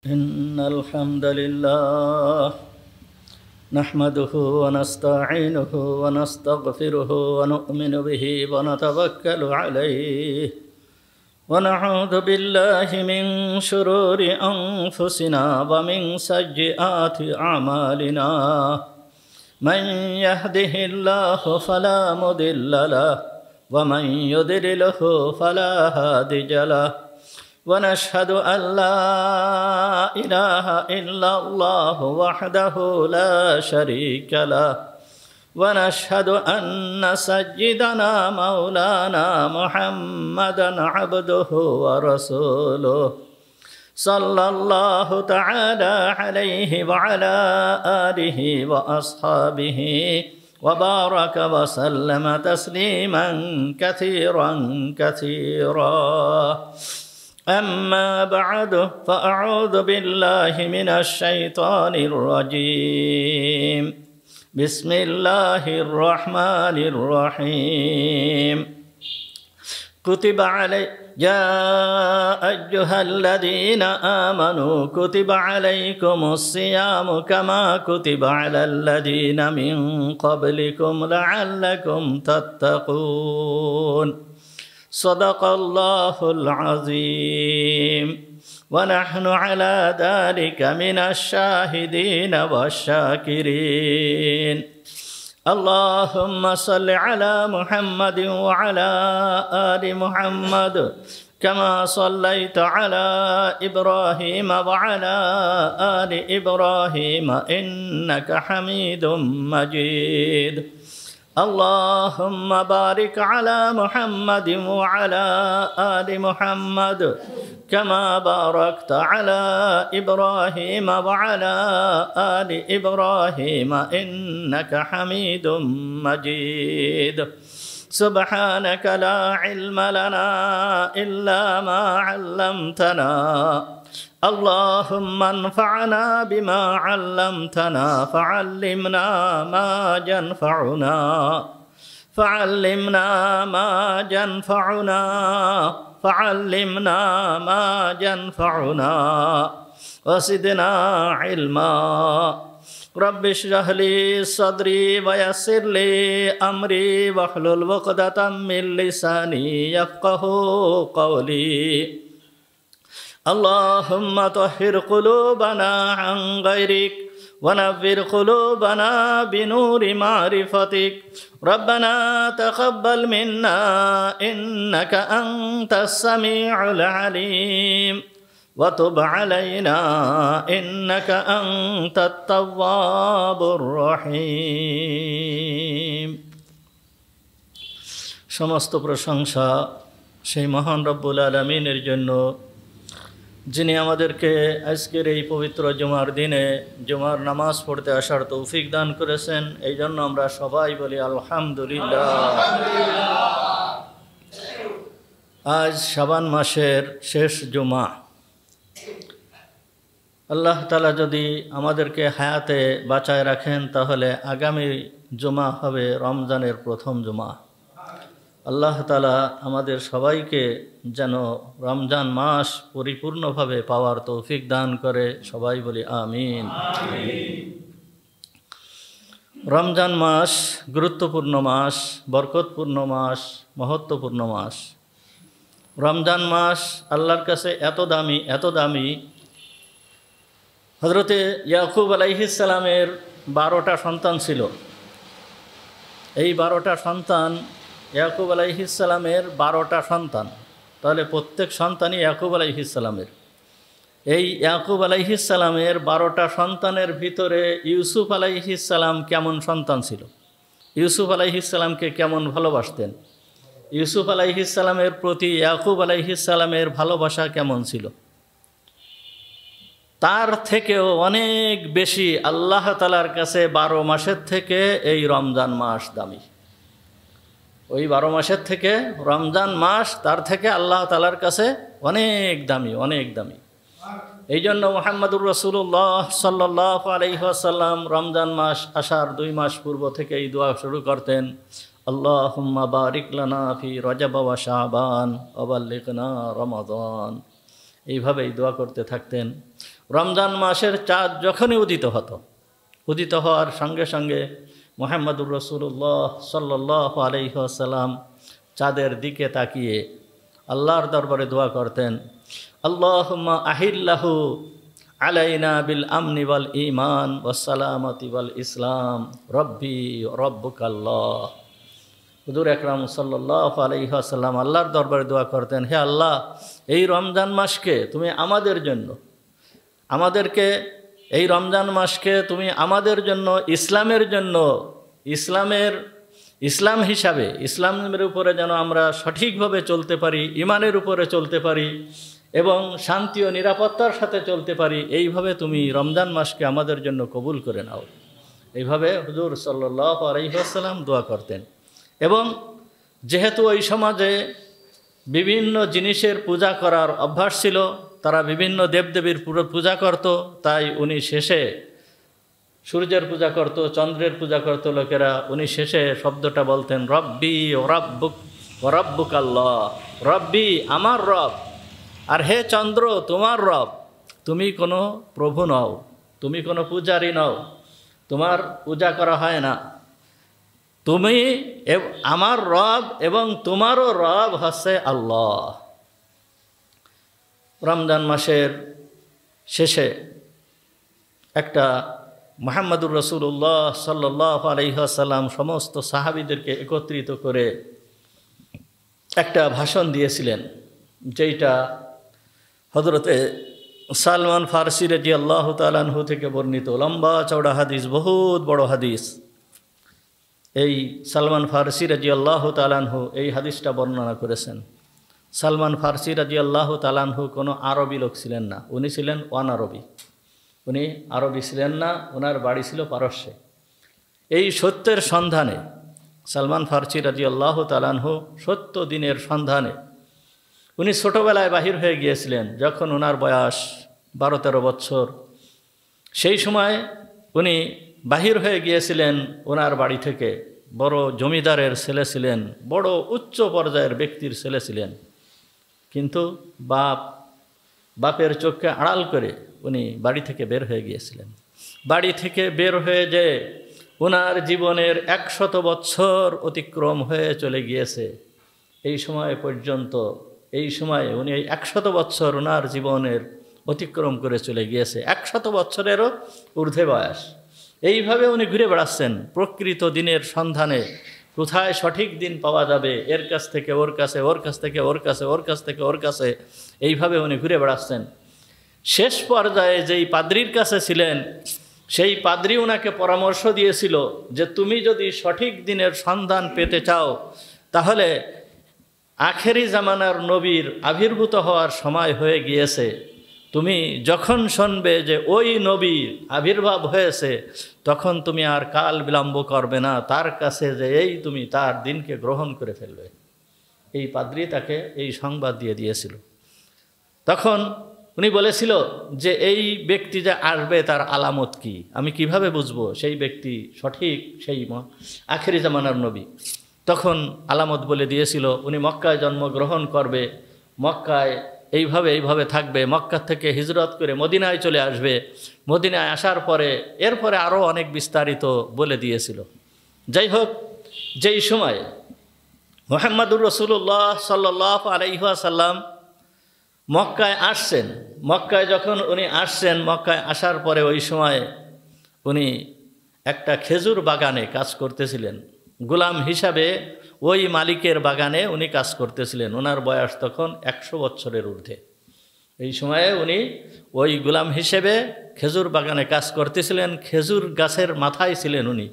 إن الحمد لله نحمده ونستعينه ونستغفره ونؤمن به ونتوكل عليه ونعوذ بالله من شرور أنفسنا ومن سيئات أعمالنا من يهده الله فلا مضل له ومن يضلله فلا هادي له ونشهد أن لا إله إلا الله وحده لا شريك له ونشهد أن سيدنا مولانا محمدا عبده ورسوله صلى الله تعالى عليه وعلى آله وأصحابه وبارك وسلم تسليما كثيرا كثيرا أما بعد فأعوذ بالله من الشيطان الرجيم بسم الله الرحمن الرحيم كتب علي يا أيها الذين آمنوا كتب عليكم الصيام كما كتب على الذين من قبلكم لعلكم تتقون صدق الله العظيم ونحن على ذلك من الشاهدين والشاكرين اللهم صل على محمد وعلى آل محمد كما صليت على إبراهيم وعلى آل إبراهيم إنك حميد مجيد اللهم بارك على محمد وعلى آل محمد كما باركت على إبراهيم وعلى آل إبراهيم إنك حميد مجيد سبحانك لا علم لنا إلا ما علمتنا اللهم انفعنا بما علمتنا فعلمنا ما ينفعنا فعلمنا ما ينفعنا فعلمنا ما ينفعنا وزدنا علما رب اشرح لي صدري ويسر لي أمري واحلل عقدة من لساني يفقهوا قولي اللهم طهر قلوبنا عن غيرك ونفر قلوبنا بنور معرفتك ربنا تقبل منا إنك أنت السميع العليم وتب علينا إنك أنت التواب الرحيم সমস্ত প্রশংসা সেই মহান রব্বুল আলামিনের জন্য যিনি আমাদেরকে আজকের এই পবিত্র জুমার দিনে জুমার নামাজ পড়তে আসার তৌফিক দান করেছেন এই জন্য আমরা সবাই বলি আলহামদুলিল্লাহ। আজ শাবান মাসের শেষ জুমা। আল্লাহ তাআলা যদি আমাদেরকে হায়াতে বাঁচায় রাখেন তাহলে আগামী জুমা হবে রমজানের প্রথম জুমা। আল্লাহ তাআলা আমাদের সবাইকে যেন রমজান মাস পরিপূর্ণভাবে পাওয়ার তৌফিক দান করে, সবাই বলি আমিন। রমজান মাস গুরুত্বপূর্ণ মাস, বরকতপূর্ণ মাস, মহত্বপূর্ণ মাস। রমজান মাস আল্লাহর কাছে এত দামি। হযরতে ইয়াকুব আলাইহিস সালামের 12টা সন্তান ছিল। এই 12টা সন্তান ইয়াকুব আলাইহিস সালামের 12টা সন্তান, তাহলে প্রত্যেক সন্তানই ইয়াকুব আলাইহিস সালামের। এই ইয়াকুব আলাইহিস সালামের 12টা সন্তানের ভিতরে ইউসুফ আলাইহিস সালাম কেমন সন্তান ছিল, ইউসুফ আলাইহিস সালামকে কেমন ভালোবাসতেন, ইউসুফ আলাইহিস সালামের প্রতি ইয়াকুব আলাইহিস সালামের ভালোবাসা কেমন ছিল, তার থেকেও অনেক বেশি আল্লাহ তাআলার কাছে 12 মাসের থেকে এই রমজান মাস দামি। ওই 12 মাসের থেকে রমজান মাস তার থেকে আল্লাহ তাআলার কাছে অনেক দামি, অনেক দামি। এই জন্য মুহাম্মদুর রাসূলুল্লাহ সাল্লাল্লাহু আলাইহি ওয়াসাল্লাম রমজান মাস আসার 2 মাস পূর্ব থেকে এই দোয়া শুরু করতেন, আল্লাহুম্মা বারিক লানা ফি রজব ওয়া শাবান ওয়া বাল্লিগনা রমাদান। এইভাবেই দোয়া করতে থাকতেন। রমজান মাসের চাঁদ যখনই উদিত হতো, উদিত হওয়ার সঙ্গে সঙ্গে মুহাম্মদুর রাসূলুল্লাহ সাল্লাল্লাহু আলাইহি ওয়াসাল্লাম চাঁদের দিকে তাকিয়ে আল্লাহর দরবারে দোয়া করতেন, আল্লাহুম্মা আহিল্লাহু আলাইনা বিল আমনি ওয়াল ঈমান ওয়াস সালামাতি ওয়াল ইসলাম রব্বি রব্বুকাল্লাহ। হুজুর আকরাম সাল্লাল্লাহু আলাইহি ওয়াসাল্লাম আল্লাহর দরবারে দোয়া করতেন, হে আল্লাহ, এই রমজান মাসকে তুমি আমাদের জন্য, এই রমজান মাসকে তুমি আমাদের জন্য, ইসলামের জন্য, ইসলাম হিসাবে ইসলামের উপরে যেন আমরা সঠিকভাবে চলতে পারি, ইমানের উপরে চলতে পারি এবং শান্তি ও নিরাপত্তার সাথে চলতে পারি, এইভাবে তুমি রমজান মাসকে আমাদের জন্য কবুল করে নাও। এইভাবে হুজুর সাল্লাল্লাহু আলাইহি ওয়াসাল্লাম দোয়া করতেন। এবং যেহেতু ওই সমাজে বিভিন্ন জিনিসের পূজা করার অভ্যাস ছিল, তারা বিভিন্ন দেবদেবীর পূজা করত, তাই উনি শেষে সূর্যের পূজা করত, চন্দ্রের পূজা করত লোকেরা, উনি শেষে শব্দটা বলতেন, রব্বি ও রব্বুকাল্লাহ, রব্বি আমার রব, আর হে চন্দ্র তোমার রব। তুমি কোনো প্রভু নও, তুমি কোনো পূজারী নও, তোমার পূজা করা হয় না, তুমি আমার রব এবং তোমারও রব হচ্ছে আল্লাহ। রমজান মাসের শেষে একটা মুহাম্মদুর রাসূলুল্লাহ সাল্লাল্লাহু আলাইহি ওয়াসাল্লাম সমস্ত সাহাবীদেরকে একত্রিত করে একটা ভাষণ দিয়েছিলেন, যেইটা হযরতে সালমান ফারসি রাদিয়াল্লাহু তাআলা আনহু থেকে বর্ণিত। লম্বা চওড়া হাদিস, বহুত বড় হাদিস। এই সালমান ফারসি রাদিয়াল্লাহু তাআলা আনহু এই হাদিসটা বর্ণনা করেছেন। সালমান ফারসি রাদিয়াল্লাহু তাআলা আনহু কোনো আরবি লোক ছিলেন না, উনি ছিলেন অনারবি। উনি আরবি ছিলেন না, ওনার বাড়ি ছিল পারস্যে। এই সত্যের সন্ধানে সালমান ফারসি রাদিয়াল্লাহু তাআলা আনহু সত্য দিনের সন্ধানে উনি ছোটোবেলায় বাহির হয়ে গিয়েছিলেন, যখন ওনার বয়স 12-13 বছর। সেই সময় উনি বাহির হয়ে গিয়েছিলেন ওনার বাড়ি থেকে। বড় জমিদারের ছেলে ছিলেন, বড় উচ্চ পর্যায়ের ব্যক্তির ছেলে ছিলেন, কিন্তু বাপের চোখকে আড়াল করে উনি বাড়ি থেকে বের হয়ে গিয়েছিলেন। বাড়ি থেকে বের হয়ে যে ওনার জীবনের 100 বছর অতিক্রম হয়ে চলে গিয়েছে। এই সময় পর্যন্ত, এই সময়ে উনি 100 বছর ওনার জীবনের অতিক্রম করে চলে গিয়েছে, 100 বছরেরও ঊর্ধ্বে বয়স। এইভাবে উনি ঘুরে বেড়াচ্ছেন প্রকৃত দিনের সন্ধানে, কোথায় সঠিক দিন পাওয়া যাবে, এর কাছ থেকে ওর কাছে, ওর কাছ থেকে ওর কাছে, ওর কাছ থেকে ওর কাছে, এইভাবে উনি ঘুরে বেড়াচ্ছেন। শেষ পর্যায়ে যেই পাদ্রির কাছে ছিলেন, সেই পাদ্রি ওনাকে পরামর্শ দিয়েছিল যে তুমি যদি সঠিক দিনের সন্ধান পেতে চাও, তাহলে আখেরি জামানার নবীর আবির্ভূত হওয়ার সময় হয়ে গিয়েছে। তুমি যখন শুনবে যে ওই নবীর আবির্ভাব হয়েছে, তখন তুমি আর কাল বিলম্ব করবে না, তার কাছে যে এই তুমি তার দিনকে গ্রহণ করে ফেলবে। এই পাদ্রী তাকে এই সংবাদ দিয়ে দিয়েছিল। তখন উনি বলেছিল যে এই ব্যক্তি যে আসবে তার আলামত কি, আমি কিভাবে বুঝবো সেই ব্যক্তি সঠিক সেই আখেরি জামানার নবী। তখন আলামত বলে দিয়েছিল, উনি মক্কায় জন্মগ্রহণ করবে, মক্কায় এইভাবে থাকবে, মক্কা থেকে হিজরত করে মদিনায় চলে আসবে, মদিনায় আসার পরে এরপরে আরও অনেক বিস্তারিত বলে দিয়েছিল। যাই হোক, যেই সময় মুহাম্মদুর রাসূলুল্লাহ সাল্লাল্লাহু আলাইহি ওয়াসাল্লাম মক্কায় আসছেন, মক্কায় যখন উনি আসছেন, মক্কায় আসার পরে ওই সময় উনি একটা খেজুর বাগানে কাজ করতেছিলেন, গোলাম হিসাবে ওই মালিকের বাগানে উনি কাজ করতেছিলেন। ওনার বয়স তখন 100 বছরের ঊর্ধ্বে। এই সময়ে উনি ওই গোলাম হিসেবে খেজুর বাগানে কাজ করতেছিলেন, খেজুর গাছের মাথায় ছিলেন উনি।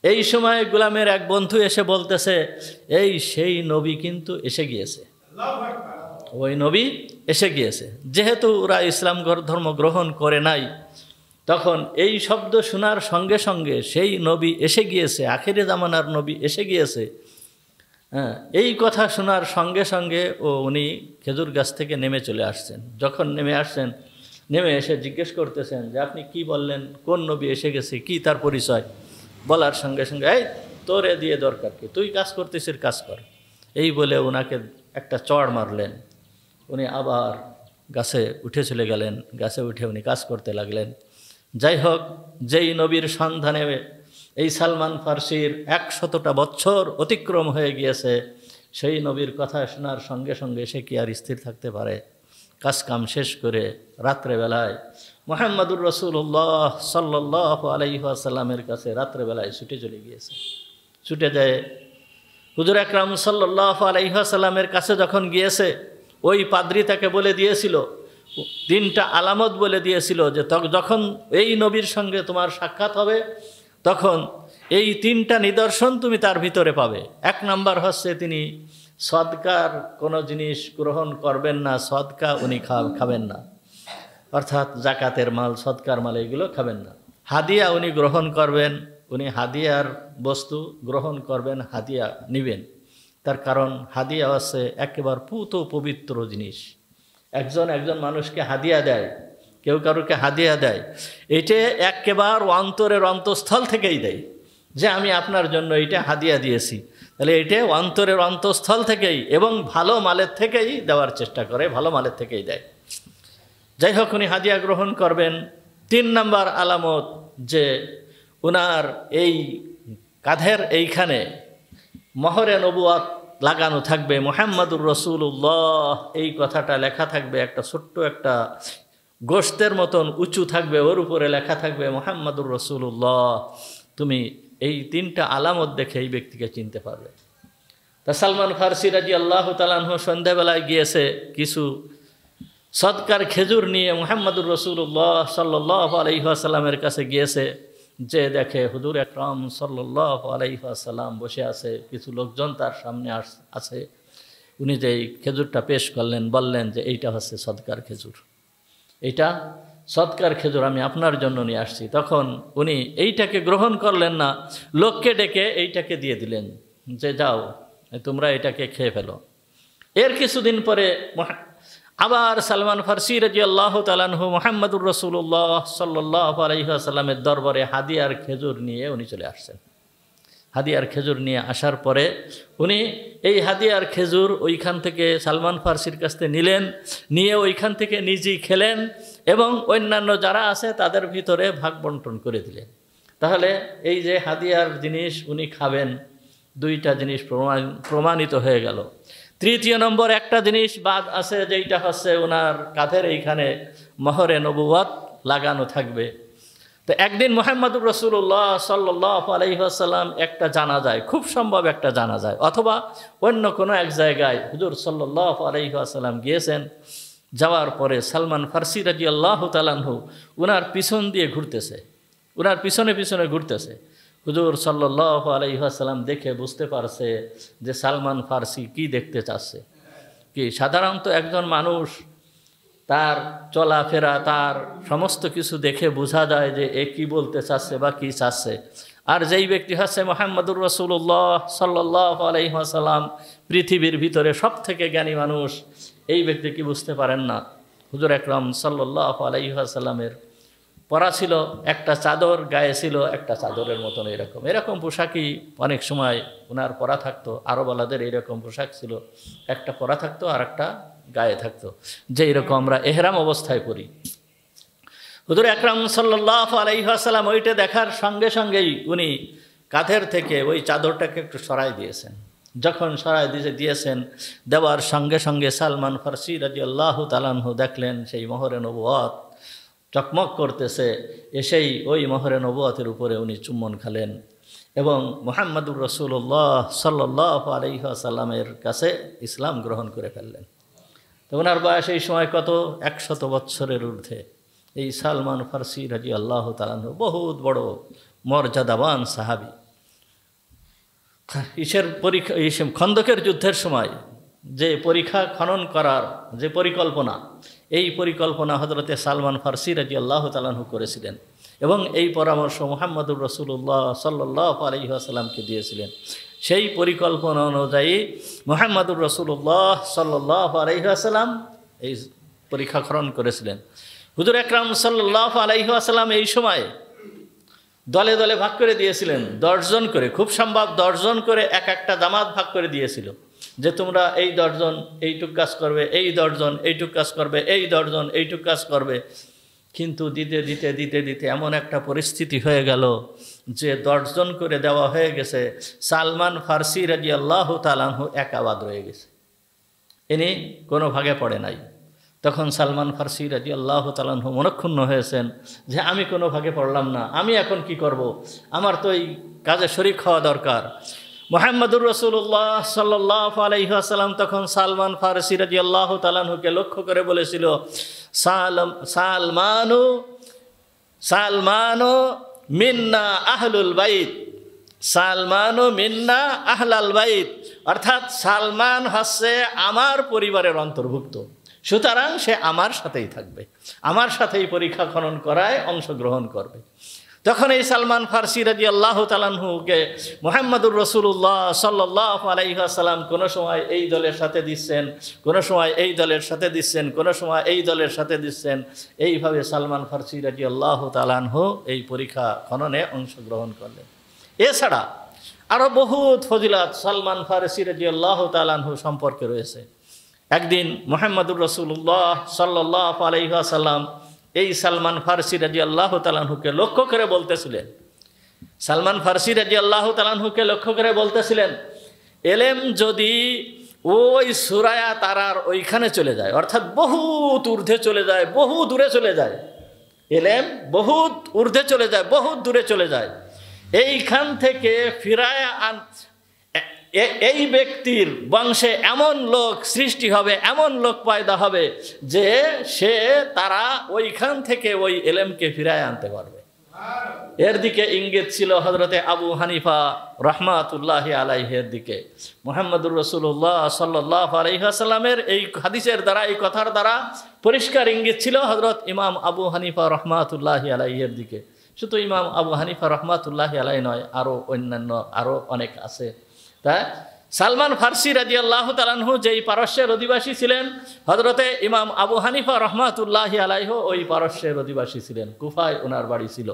এই সময় গোলামের এক বন্ধু এসে বলতেছে, এই সেই নবী কিন্তু এসে গিয়েছে, ওই নবী এসে গিয়েছে। যেহেতু ওরা ইসলাম ধর্ম গ্রহণ করে নাই, তখন এই শব্দ শোনার সঙ্গে সঙ্গে সেই নবী এসে গিয়েছে, আখিরে জামানার নবী এসে গিয়েছে, হ্যাঁ, এই কথা শোনার সঙ্গে সঙ্গে উনি খেজুর গাছ থেকে নেমে চলে আসছেন। যখন নেমে আসছেন, নেমে এসে জিজ্ঞেস করতেছেন যে আপনি কি বললেন, কোন নবী এসে গেছে, কি তার পরিচয়? বলার সঙ্গে সঙ্গে, এই তোরে দিয়ে দরকার কি, তুই কাজ করতেছিস, কাজ কর, এই বলে ওনাকে একটা চড় মারলেন। উনি আবার গাছে উঠে চলে গেলেন। গাছে উঠে উনি কাজ করতে লাগলেন। যাই হোক, যেই নবীর সন্ধানে এই সালমান ফার্সির 100টা বছর অতিক্রম হয়ে গিয়েছে, সেই নবীর কথা শোনার সঙ্গে সঙ্গে সে কি আর স্থির থাকতে পারে? কাজকাম শেষ করে রাত্রেবেলায় মুহাম্মদুর রাসূলুল্লাহ সাল্লাল্লাহু আলাইহি ওয়াসাল্লামের কাছে রাত্রেবেলায় ছুটে চলে গিয়েছে। ছুটে যায় হুজুর আকরাম সাল্লাল্লাহু আলাইহি ওয়াসাল্লামের কাছে যখন গিয়েছে, ওই পাদ্রী তাকে বলে দিয়েছিল, 3টা আলামত বলে দিয়েছিল যে যখন এই নবীর সঙ্গে তোমার সাক্ষাৎ হবে তখন এই 3টা নিদর্শন তুমি তার ভিতরে পাবে। 1 নাম্বার হচ্ছে তিনি সদকার কোনো জিনিস গ্রহণ করবেন না, সদকা উনি খাবেন না, অর্থাৎ জাকাতের মাল, সদকার মাল এগুলো খাবেন না। হাদিয়া উনি গ্রহণ করবেন, উনি হাদিয়ার বস্তু গ্রহণ করবেন, হাদিয়া নেবেন। তার কারণ হাদিয়া হচ্ছে একেবারে পুত পবিত্র জিনিস। একজন মানুষকে হাদিয়া দেয়, কেউ কারোকে হাদিয়া দেয়, এটা একেবারে অন্তরের অন্তঃস্থল থেকেই দেয় যে আমি আপনার জন্য এটা হাদিয়া দিয়েছি। তাহলে এটা অন্তরের অন্তঃস্থল থেকেই এবং ভালো মালের থেকেই দেওয়ার চেষ্টা করে, ভালো মালের থেকেই দেয়। যাই হোক, উনি হাদিয়া গ্রহণ করবেন। 3 নাম্বার আলামত যে উনার এই কাঁধের এইখানে মোহরে নবুয়াত লাগানো থাকবে, মুহাম্মাদুর রাসূলুল্লাহ এই কথাটা লেখা থাকবে, একটা ছোট্ট একটা গোশতের মতন উঁচু থাকবে, ওর উপরে লেখা থাকবে মুহাম্মাদুর রাসূলুল্লাহ। তুমি এই 3টা আলামত দেখে এই ব্যক্তিকে চিনতে পারবে। তা সালমান ফার্সি রাদিয়াল্লাহু তাআলা আনহু সন্ধ্যাবেলায় গিয়েছে কিছু সদকার খেজুর নিয়ে মুহাম্মাদুর রাসূলুল্লাহ সাল্লাল্লাহু আলাইহি ওয়াসাল্লামের কাছে গিয়েছে। যে দেখে হুজুর আকরাম সাল্লাল্লাহু আলাইহি ওয়াসাল্লাম বসে আছে, কিছু লোকজন তার সামনে আছে। উনি যে খেজুরটা পেশ করলেন, বললেন যে এইটা হচ্ছে সদকার খেজুর, এইটা সদকার খেজুর আমি আপনার জন্য নিয়ে আসছি। তখন উনি এইটাকে গ্রহণ করলেন না, লোককে ডেকে এইটাকে দিয়ে দিলেন যে যাও তোমরা এটাকে খেয়ে ফেলো। এর কিছুদিন পরে আবার সালমান ফার্সি রাদিয়াল্লাহু তাআলা আনহু মুহাম্মাদুর রাসূলুল্লাহ সাল্লাল্লাহু আলাইহি ওয়াসাল্লামের দরবারে হাদিয়ার খেজুর নিয়ে উনি চলে আসছেন। হাদিয়ার খেজুর নিয়ে আসার পরে উনি এই হাদিয়ার খেজুর ওইখান থেকে সালমান ফার্সির কাছ থেকে নিলেন, নিয়ে ওইখান থেকে নিজেই খেলেন এবং অন্যান্য যারা আছে তাদের ভিতরে ভাগ বন্টন করে দিলেন। তাহলে এই যে হাদিয়ার জিনিস উনি খাবেন, 2টা জিনিস প্রমাণিত হয়ে গেল। 3য় নম্বর একটা জিনিস বাদ আছে, যেইটা হচ্ছে ওনার কাঁধের এইখানে মোহরে নবুওয়াত লাগানো থাকবে। তো একদিন মুহাম্মাদুর রাসূলুল্লাহ সাল্লাল্লাহু আলাইহি ওয়াসাল্লাম একটা জানাজায়, খুব সম্ভব একটা জানাজায় অথবা অন্য কোনো এক জায়গায় হুজুর সাল্লাল্লাহু আলাইহি ওয়াসাল্লাম গিয়েছেন। যাওয়ার পরে সালমান ফার্সি রাদিয়াল্লাহু তাআলা আনহু ওনার পিছন দিয়ে ঘুরতেছে, ওনার পিছনে পিছনে ঘুরতেছে। হুজুর সাল্লাল্লাহু আলাইহি ওয়াসাল্লাম দেখে বুঝতে পারছে যে সালমান ফার্সি কি দেখতে চাচ্ছে। কি সাধারণত একজন মানুষ তার চলাফেরা, তার সমস্ত কিছু দেখে বোঝা যায় যে এ কি বলতে চাচ্ছে বা কি চাচ্ছে। আর যেই ব্যক্তি হচ্ছে মুহাম্মাদুর রাসূলুল্লাহ সাল্লাল্লাহু আলাইহি ওয়াসাল্লাম, পৃথিবীর ভিতরে সবথেকে জ্ঞানী মানুষ, এই ব্যক্তি কি বুঝতে পারেন না হুজুর আকরাম সাল্লাল্লাহু আলাইহি ওয়াসাল্লামের পরা ছিল একটা চাদর, গায়ে ছিল একটা চাদরের মতন এরকম পোশাকই অনেক সময় ওনার পরা থাকতো। আরবওয়ালাদের এইরকম পোশাক ছিল, একটা পরা থাকতো আর একটা গায়ে থাকতো, যে এরকম আমরা এহরাম অবস্থায় পরি। হুজুর আকরাম সাল্লাল্লাহু আলাইহি ওয়াসাল্লাম ওইটা দেখার সঙ্গে সঙ্গেই উনি কাঁধের থেকে ওই চাদরটাকে একটু সরাই দিয়েছেন। যখন সরাই দিয়েছেন, দেওয়ার সঙ্গে সঙ্গে সালমান ফার্সি রাদিয়াল্লাহু তাআলা আনহু দেখলেন সেই মোহরে নবুওয়াত চকমক করতেছে। এসেই ওই মোহরে নবুওয়াতের উপরে উনি চুম্বন খেলেন এবং মুহাম্মাদুর রাসূলুল্লাহ সাল্লাল্লাহু আলাইহি ওয়াসাল্লামের কাছে ইসলাম গ্রহণ করে ফেললেন। তো ওনার বয়স এই সময় কত? 100 বৎসরের ঊর্ধ্বে। এই সালমান ফার্সি রাদিয়াল্লাহু তাআলা আনহু বহুত বড় মর্যাদাবান সাহাবী। খন্দকের যুদ্ধের সময় যে পরীক্ষা খনন করার যে পরিকল্পনা, এই পরিকল্পনা হযরতে সালমান ফার্সি রাদিয়াল্লাহু তাআলা আনহু করেছিলেন এবং এই পরামর্শ মুহাম্মাদুর রাসূলুল্লাহ সাল্লাল্লাহু আলাইহি ওয়াসাল্লামকে দিয়েছিলেন। সেই পরিকল্পনা অনুযায়ী মুহাম্মাদুর রাসূলুল্লাহ সাল্লাল্লাহু আলাইহি ওয়াসাল্লাম এই পরীক্ষা খনন করেছিলেন। হুজুর আকরাম সাল্লাল্লাহু আলাইহি ওয়াসাল্লাম এই সময় দলে দলে ভাগ করে দিয়েছিলেন, 10 জন করে, খুব সম্ভব 10 জন করে এক একটা জামাত ভাগ করে দিয়েছিল। যে তোমরা এই 10 জন এইটুক কাজ করবে, এই 10 জন এইটুক কাজ করবে, এই 10 জন এইটুক কাজ করবে। কিন্তু দিতে দিতে দিতে দিতে এমন একটা পরিস্থিতি হয়ে গেল যে 10 জন করে দেওয়া হয়ে গেছে, সালমান ফার্সি রাদিয়াল্লাহু তাআলা আনহু একা বাদ রয়ে গেছে, ইনি কোনো ভাগে পড়ে নাই। তখন সালমান ফার্সি রাদিয়াল্লাহু তাআলা আনহু মনক্ষুণ্ণ হয়েছেন যে আমি কোনো ভাগে পড়লাম না, আমি এখন কি করব, আমার তো এই কাজে শরীক হওয়া দরকার। মুহাম্মদুর রাসূলুল্লাহ সাল্লাল্লাহু আলাইহি ওয়াসাল্লাম তখন সালমান ফার্সি রাদিয়াল্লাহু তাআলা আনহুকে লক্ষ্য করে বলেছিল, সালমানো মিন্না আহলুল বাইত, সালমানো মিন্না আহলাল বাইত, অর্থাৎ সালমান হচ্ছে আমার পরিবারের অন্তর্ভুক্ত, সুতরাং সে আমার সাথেই থাকবে, আমার সাথেই পরীক্ষা খনন করায় অংশগ্রহণ করবে। তখন এই সালমান ফার্সি রাদিয়াল্লাহু তাআলা আনহুকে মুহাম্মদুর রাসূলুল্লাহ সাল্লাল্লাহু আলাইহি ওয়াসাল্লাম কোনো সময় এই দলের সাথে দিচ্ছেন, কোনো সময় এই দলের সাথে দিচ্ছেন, কোনো সময় এই দলের সাথে দিচ্ছেন। এইভাবে সালমান ফার্সি রাদিয়াল্লাহু তাআলা আনহু এই পরীক্ষা খননে অংশগ্রহণ করলেন। এছাড়া আরও বহুত ফজিলত সালমান ফার্সি রাদিয়াল্লাহু তাআলা আনহু সম্পর্কে রয়েছে। একদিন মুহাম্মদুর রাসূলুল্লাহ সাল্লাল্লাহু আলাইহি ওয়াসাল্লাম এই সালমান ফার্সি রাদিয়াল্লাহু তাআলা আনহুকে লক্ষ্য করে বলতেছিলেন, সালমান ফার্সি রাদিয়াল্লাহু তাআলা আনহুকে লক্ষ্য করে বলতেছিলেন, এলেম যদি ওই সুরায়া তারার ওইখানে চলে যায়, অর্থাৎ বহুত ঊর্ধ্বে চলে যায়, বহু দূরে চলে যায়, এলেম বহুত ঊর্ধ্বে চলে যায়, বহুত দূরে চলে যায়, এইখান থেকে ফিরায়া এই ব্যক্তির বংশে এমন লোক সৃষ্টি হবে, এমন লোক পয়দা হবে যে সে তারা ওইখান থেকে ওই এলেমকে ফিরায় আনতে পারবে। এর দিকে ইঙ্গিত ছিল হযরতে আবু হানিফা রাহমাতুল্লাহি আলাইহির দিকে। মুহাম্মদুর রাসূলুল্লাহ সাল্লাল্লাহু আলাইহি ওয়াসাল্লামের এই হাদিসের দ্বারা, এই কথার দ্বারা পরিষ্কার ইঙ্গিত ছিল হযরত ইমাম আবু হানিফা রাহমাতুল্লাহি আলাইহির দিকে। শুধু ইমাম আবু হানিফা রাহমাতুল্লাহি আলাইহি নয়, আরও অন্যান্য আরও অনেক আছে। তাই সালমান ফার্সি রাদিয়াল্লাহু তাআলা আনহু যেই পারস্যের অধিবাসী ছিলেন, হযরতে ইমাম আবু হানিফা রাহমাতুল্লাহি আলাইহি ওই পারস্যের অধিবাসী ছিলেন, কুফায় ওনার বাড়ি ছিল।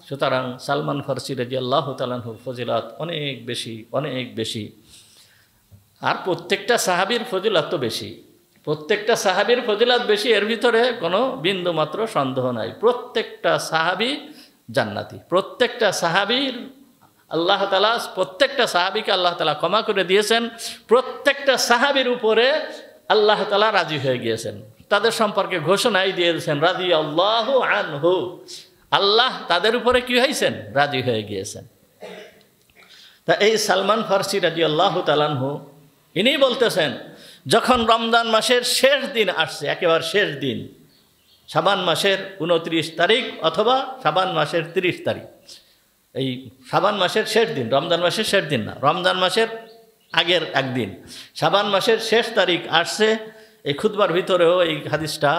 সুতরাং সালমান ফার্সি রাদিয়াল্লাহু তাআলা আনহুর ফজিলত অনেক বেশি, অনেক বেশি। আর প্রত্যেকটা সাহাবীর ফজিলত তো বেশি, প্রত্যেকটা সাহাবীর ফজিলত বেশি, এর ভিতরে কোনো বিন্দু মাত্র সন্দেহ নাই। প্রত্যেকটা সাহাবী জান্নাতি, প্রত্যেকটা সাহাবীর আল্লাহ তাআলা, প্রত্যেকটা সাহাবীকে আল্লাহ তাআলা ক্ষমা করে দিয়েছেন, প্রত্যেকটা সাহাবীর উপরে আল্লাহ তাআলা রাজি হয়ে গিয়েছেন, তাদের সম্পর্কে ঘোষণাই দিয়ে দিয়েছেন রাদিয়াল্লাহু আনহু, আল্লাহ তাদের উপরে কি হয়েছেন, রাজি হয়ে গিয়েছেন। তা এই সালমান ফার্সি রাদিয়াল্লাহু তাআলা আনহু ইনি বলতেছেন, যখন রমজান মাসের শেষ দিন আসছে, একেবারে শেষ দিন, শাবান মাসের 29 তারিখ অথবা শাবান মাসের 30 তারিখ, এই শাবান মাসের শেষ দিন, রমজান মাসের শেষ দিন না, রমজান মাসের আগের একদিন, শাবান মাসের শেষ তারিখ আসছে। এই খুতবার ভিতরেও এই হাদিসটা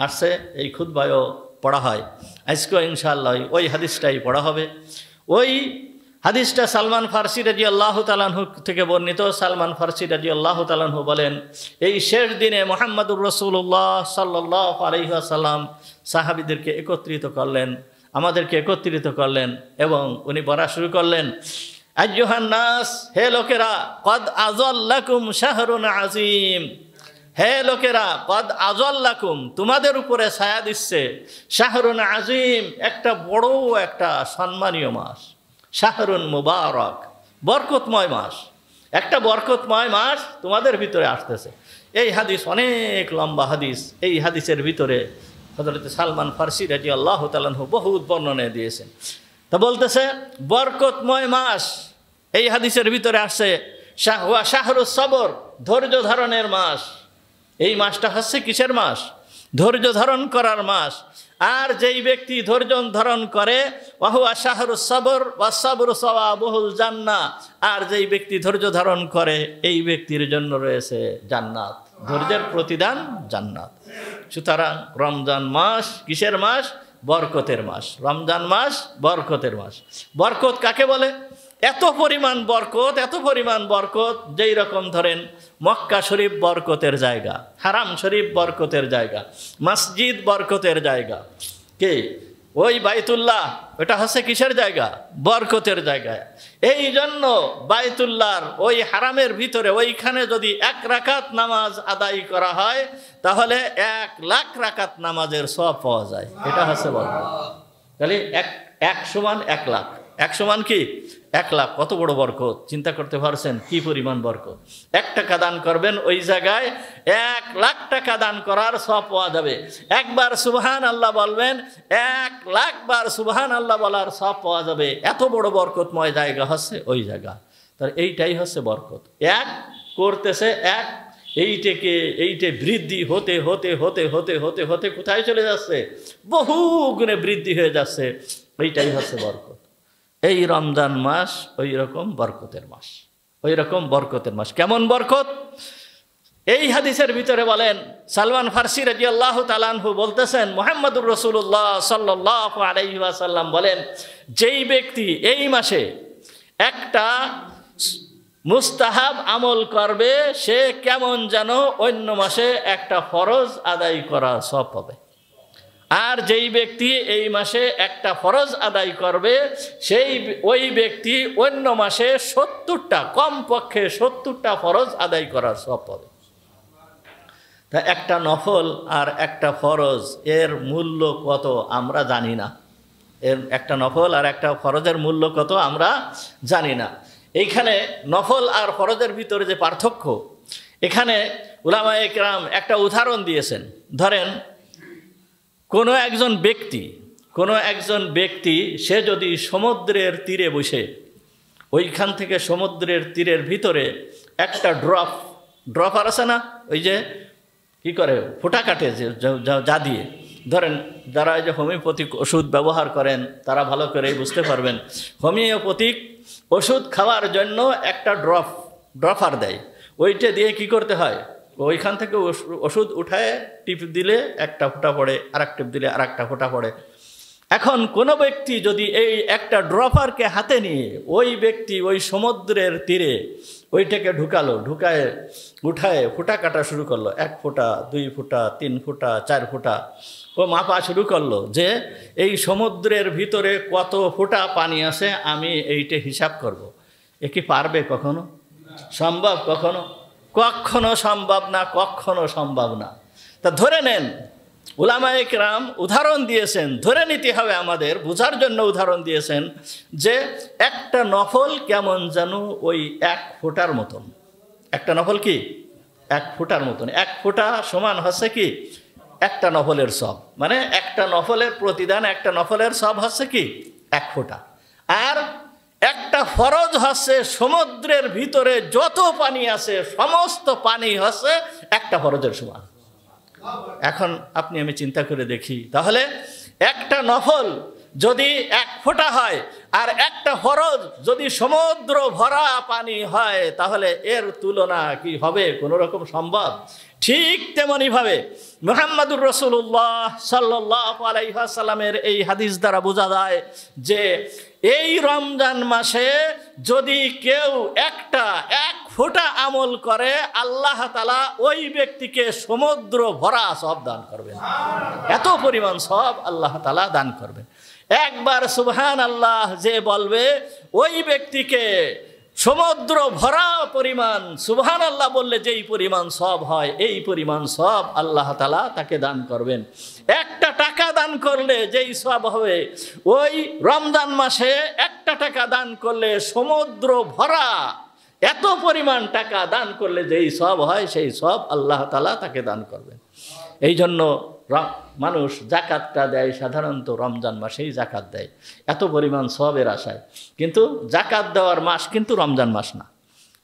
আসছে, এই খুতবায়ও পড়া হয়। আজকেও ইনশাআল্লাহ ওই হাদিসটাই পড়া হবে। ওই হাদিসটা সালমান ফার্সি রাদিয়াল্লাহু তাআলা আনহু থেকে বর্ণিত। সালমান ফার্সি রাদিয়াল্লাহু তাআলা আনহু বলেন, এই শেষ দিনে মুহাম্মদুর রাসূলুল্লাহ সাল্লাল্লাহু আলাইহি ওয়াসাল্লাম সাহাবীদেরকে একত্রিত করলেন, আমাদেরকে একত্রিত করলেন এবং উনি বলা শুরু করলেন, আইয়ুহান নাস, হে লোকেরা, কদ আযাল্লাকুম শাহরুন আযীম, হে লোকেরা, কদ আযাল্লাকুম, তোমাদের উপরে ছায়া দিচ্ছে, শাহরুন আযীম, একটা বড় একটা সম্মানীয় মাস, শাহরুন মুবারক, বরকতময় মাস, একটা বরকতময় মাস তোমাদের ভিতরে আসতেছে। এই হাদিস অনেক লম্বা হাদিস। এই হাদিসের ভিতরে হযরত সালমান ফার্সি রাদিয়াল্লাহু তাআলা আনহু বহুত বর্ণনা দিয়েছেন। তা বলতেছে বরকতময় মাস, এই হাদিসের ভিতরে আসছে শাহরুস সবর, ধৈর্য ধারণের মাস। এই মাসটা হচ্ছে কিসের মাস? ধৈর্য ধারণ করার মাস। আর যেই ব্যক্তি ধৈর্য ধারণ করে, ওয়াহুয়া শাহরুস সবর ওয়া সাবরু সাওয়াবুল জান্নাহ, আর যেই ব্যক্তি ধৈর্য ধারণ করে এই ব্যক্তির জন্য রয়েছে জান্নাত, ধৈর্যের প্রতিদান জান্নাত। সুতরাং রমজান মাস কিসের মাস? বরকতের মাস। রমজান মাস বরকতের মাস। বরকত কাকে বলে? এত পরিমাণ বরকত, এত পরিমাণ বরকত, যেই রকম ধরেন মক্কা শরীফ বরকতের জায়গা, হারাম শরীফ বরকতের জায়গা, মসজিদ বরকতের জায়গা। কে? ওই বাইতুল্লাহ ওটা হচ্ছে কিসের জায়গা? বরকতের জায়গা। এই জন্য বাইতুল্লাহর ওই হারামের ভিতরে ওইখানে যদি 1 রাকাত নামাজ আদায় করা হয় তাহলে 1 লাখ রাকাত নামাজের সওয়াব পাওয়া যায়। এটা হচ্ছে বরকত। তাহলে এক সমান 1 লাখ, 1 সমান কি 1 লাখ। কত বড় বরকত চিন্তা করতে পারছেন? কি পরিমাণ বরকত। 1 টাকা দান করবেন ওই জায়গায় 1 লাখ টাকা দান করার সওয়াব পাওয়া যাবে। একবার সুবহানাল্লাহ বলবেন, 1 লাখ বার সুবহানাল্লাহ বলার সওয়াব পাওয়া যাবে। এত বড় বরকতময় জায়গা হচ্ছে ওই জায়গা। তার এইটাই হচ্ছে বরকত। 1 করতেছে 1, এইটে বৃদ্ধি হতে হতে হতে হতে হতে হতে কোথায় চলে যাচ্ছে? বহু গুণে বৃদ্ধি হয়ে যাচ্ছে। এইটাই হচ্ছে বরকত। এই রমজান মাস ওই রকম বরকতের মাস, ওই রকম বরকতের মাস। কেমন বরকত? এই হাদিসের ভিতরে বলেন, সালমান ফারসি রাদিয়াল্লাহু তাআলা আনহু বলতেছেন, মুহাম্মদুর রাসূলুল্লাহ সাল্লাল্লাহু আলাইহি ওয়াসাল্লাম বলেন, যেই ব্যক্তি এই মাসে একটা মুস্তাহাব আমল করবে সে কেমন যেন অন্য মাসে একটা ফরজ আদায় করার সওয়াব পাবে। আর যেই ব্যক্তি এই মাসে একটা ফরজ আদায় করবে ওই ব্যক্তি অন্য মাসে 70টা, কমপক্ষে 70টা ফরজ আদায় করার সওয়াব পাবে। তা একটা নফল আর একটা ফরজ এর মূল্য কত আমরা জানি না। একটা নফল আর একটা ফরজের মূল্য কত আমরা জানি না। এইখানে নফল আর ফরজের ভিতরে যে পার্থক্য, এখানে উলামায়ে কেরাম একটা উদাহরণ দিয়েছেন। ধরেন কোনো একজন ব্যক্তি সে যদি সমুদ্রের তীরে বসে ওইখান থেকে সমুদ্রের তীরের ভিতরে একটা ড্রপ আছে না, ওই যে কি করে ফোঁটা কাটে যা দিয়ে, ধরেন যারা এই যে হোমিওপ্যাথিক ওষুধ ব্যবহার করেন তারা ভালো করেই বুঝতে পারবেন। হোমিওপ্যাথিক ওষুধ খাওয়ার জন্য একটা ড্রপার দেয়, ওইটা দিয়ে কি করতে হয়, ওইখান থেকে ওষুধ উঠায় টিপ দিলে একটা ফোঁটা পড়ে, আর টিপ দিলে আর একটা ফোঁটা পড়ে। এখন কোনো ব্যক্তি যদি এই একটা ড্রপারকে হাতে নিয়ে ওই ব্যক্তি ওই সমুদ্রের তীরে ওইটাকে ঢুকায় উঠায় ফোঁটা কাটা শুরু করলো, 1 ফোঁটা 2 ফোঁটা 3 ফোঁটা 4 ফোঁটা, ও মাপা শুরু করলো যে এই সমুদ্রের ভিতরে কত ফোঁটা পানি আছে আমি এইটা হিসাব করব। এ কি পারবে কখনো? সম্ভব কখনো? কখনো সম্ভব না, কখনো সম্ভব না। তা ধরে নেন, উলামায়ে কেরাম উদাহরণ দিয়েছেন, ধরে নিতে হবে আমাদের বোঝার জন্য উদাহরণ দিয়েছেন যে একটা নফল কেমন যেন ওই 1 ফোঁটার মতন। একটা নফল কি 1 ফোঁটার মতন। 1 ফোঁটা সমান হচ্ছে কি একটা নফলের সওয়াব, মানে একটা নফলের প্রতিদান, একটা নফলের সওয়াব হচ্ছে কি 1 ফোঁটা। আর একটা ফরজ হচ্ছে সমুদ্রের ভিতরে যত পানি আছে সমস্ত পানি হচ্ছে একটা ফরজের সমান। এখন আপনি আমি চিন্তা করে দেখি, তাহলে একটা নফল যদি 1 ফোঁটা হয় আর একটা ফরজ যদি সমুদ্র ভরা পানি হয় তাহলে এর তুলনা কি হবে কোনো রকম সম্ভব? ঠিক তেমনিভাবে মুহাম্মদুর রাসূলুল্লাহ সাল্লাল্লাহু আলাইহি ওয়াসাল্লামের এই হাদিস দ্বারা বোঝা যায় যে এই রমজান মাসে যদি কেউ 1 ফোঁটা আমল করে আল্লাহ তাআলা ওই ব্যক্তিকে সমুদ্র ভরা সওয়াব দান করবেন। এত পরিমাণ সওয়াব আল্লাহ তাআলা দান করবেন। একবার সুবহানাল্লাহ যে বলবে ওই ব্যক্তিকে সমুদ্র ভরা পরিমাণ সুবহানাল্লাহ বললে যেই পরিমাণ সওয়াব হয় এই পরিমাণ সওয়াব আল্লাহ তাআলা তাকে দান করবেন। 1 টাকা দান করলে যেই সওয়াব হবে, ওই রমজান মাসে 1 টাকা দান করলে সমুদ্র ভরা এত পরিমাণ টাকা দান করলে যেই সওয়াব হয় সেই সওয়াব আল্লাহ তাআলা তাকে দান করবেন। এই জন্য মানুষ জাকাতটা দেয়, সাধারণত রমজান মাসেই জাকাত দেয় এত পরিমাণ সওয়াবের আশায়। কিন্তু জাকাত দেওয়ার মাস কিন্তু রমজান মাস না।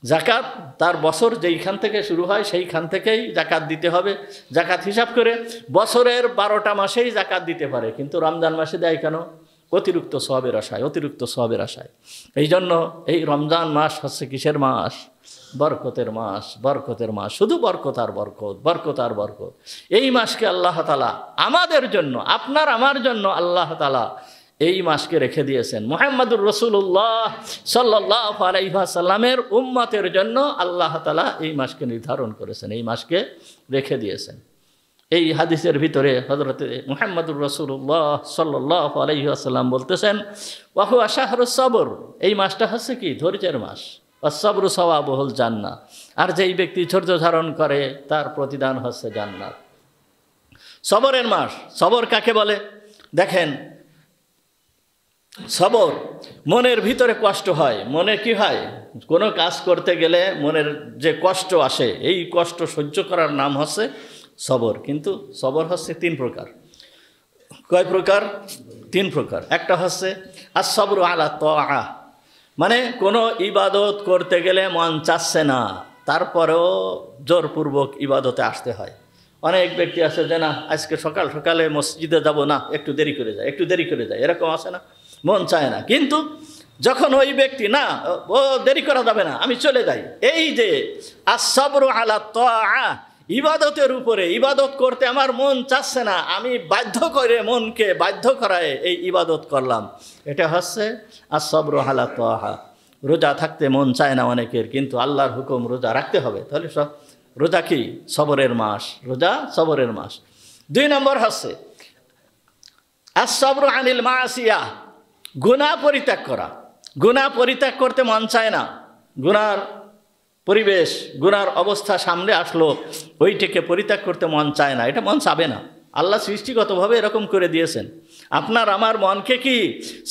জাকাত তার বছর যেইখান থেকে শুরু হয় সেইখান থেকেই জাকাত দিতে হবে। জাকাত হিসাব করে বছরের 12টা মাসেই জাকাত দিতে পারে, কিন্তু রমজান মাসে দেয় কেন? অতিরিক্ত সওয়াবের আশায়, অতিরিক্ত সওয়াবের আশায়। এই জন্য এই রমজান মাস হচ্ছে কিসের মাস? বরকতের মাস, বরকতের মাস। শুধু বরকত আর বরকত, বরকত আর বরকত। এই মাসকে আল্লাহ তাআলা আমাদের জন্য, আপনার আমার জন্য আল্লাহ তাআলা এই মাসকে রেখে দিয়েছেন। মুহাম্মদুর রাসূলুল্লাহ সাল্লাল্লাহু আলাইহি ওয়াসাল্লামের উম্মতের জন্য আল্লাহ তাআলা এই মাসকে নির্ধারণ করেছেন, এই মাসকে রেখে দিয়েছেন। এই হাদিসের ভিতরে হযরত মুহাম্মদুর রাসূলুল্লাহ সাল্লাল্লাহু আলাইহি ওয়াসাল্লাম বলতেছেন, ওয়া হুয়া শাহরুস সবর, এই মাসটা হচ্ছে কি ধৈর্যের মাস। আস-সাবরু সাওয়াবুল জান্নাহ, আর যেই ব্যক্তি ধৈর্য ধারণ করে তার প্রতিদান হচ্ছে জান্নাত। সবরের মাস। সবর কাকে বলে? দেখেন, সবর, মনের ভিতরে কষ্ট হয়। মনে কি হয়? কোনো কাজ করতে গেলে মনের যে কষ্ট আসে, এই কষ্ট সহ্য করার নাম হচ্ছে সবর। কিন্তু সবর হচ্ছে তিন প্রকার। কয় প্রকার? তিন প্রকার। একটা হচ্ছে আস-সাবরু আলা তাআহ, মানে কোনো ইবাদত করতে গেলে মন চাচ্ছে না, তারপরেও জোরপূর্বক ইবাদতে আসতে হয়। অনেক ব্যক্তি আছে যে না আজকে সকাল সকালে মসজিদে যাব না, একটু দেরি করে যায়, একটু দেরি করে যায়, এরকম আছে না? মন চায় না, কিন্তু যখন ওই ব্যক্তি না, ও দেরি করা যাবে না, আমি চলে যাই, এই যে আস-সাবরু আলা তাআহ, ইবাদতের উপরে, ইবাদত করতে আমার মন চাচ্ছে না, আমি বাধ্য করে মনকে বাধ্য করায় এই ইবাদত করলাম, এটা হচ্ছে আস-সাবরু আলা তাআহ। রোজা থাকতে মন চায় না অনেকের, কিন্তু আল্লাহর হুকুম রোজা রাখতে হবে, তাহলে সব রোজা কি? সবরের মাস। রোজা সবরের মাস। দুই নম্বর হচ্ছে আস-সাবরু আনিল মাসিয়া, গুনাহ পরিত্যাগ করা। গুনাহ পরিত্যাগ করতে মন চায় না, গুনার পরিবেশ, গুনার অবস্থা সামনে আসলো, ওইটাকে পরিত্যাগ করতে মন চায় না, এটা মন চাবে না। আল্লাহ সৃষ্টিগতভাবে এরকম করে দিয়েছেন। আপনার আমার মনকে কি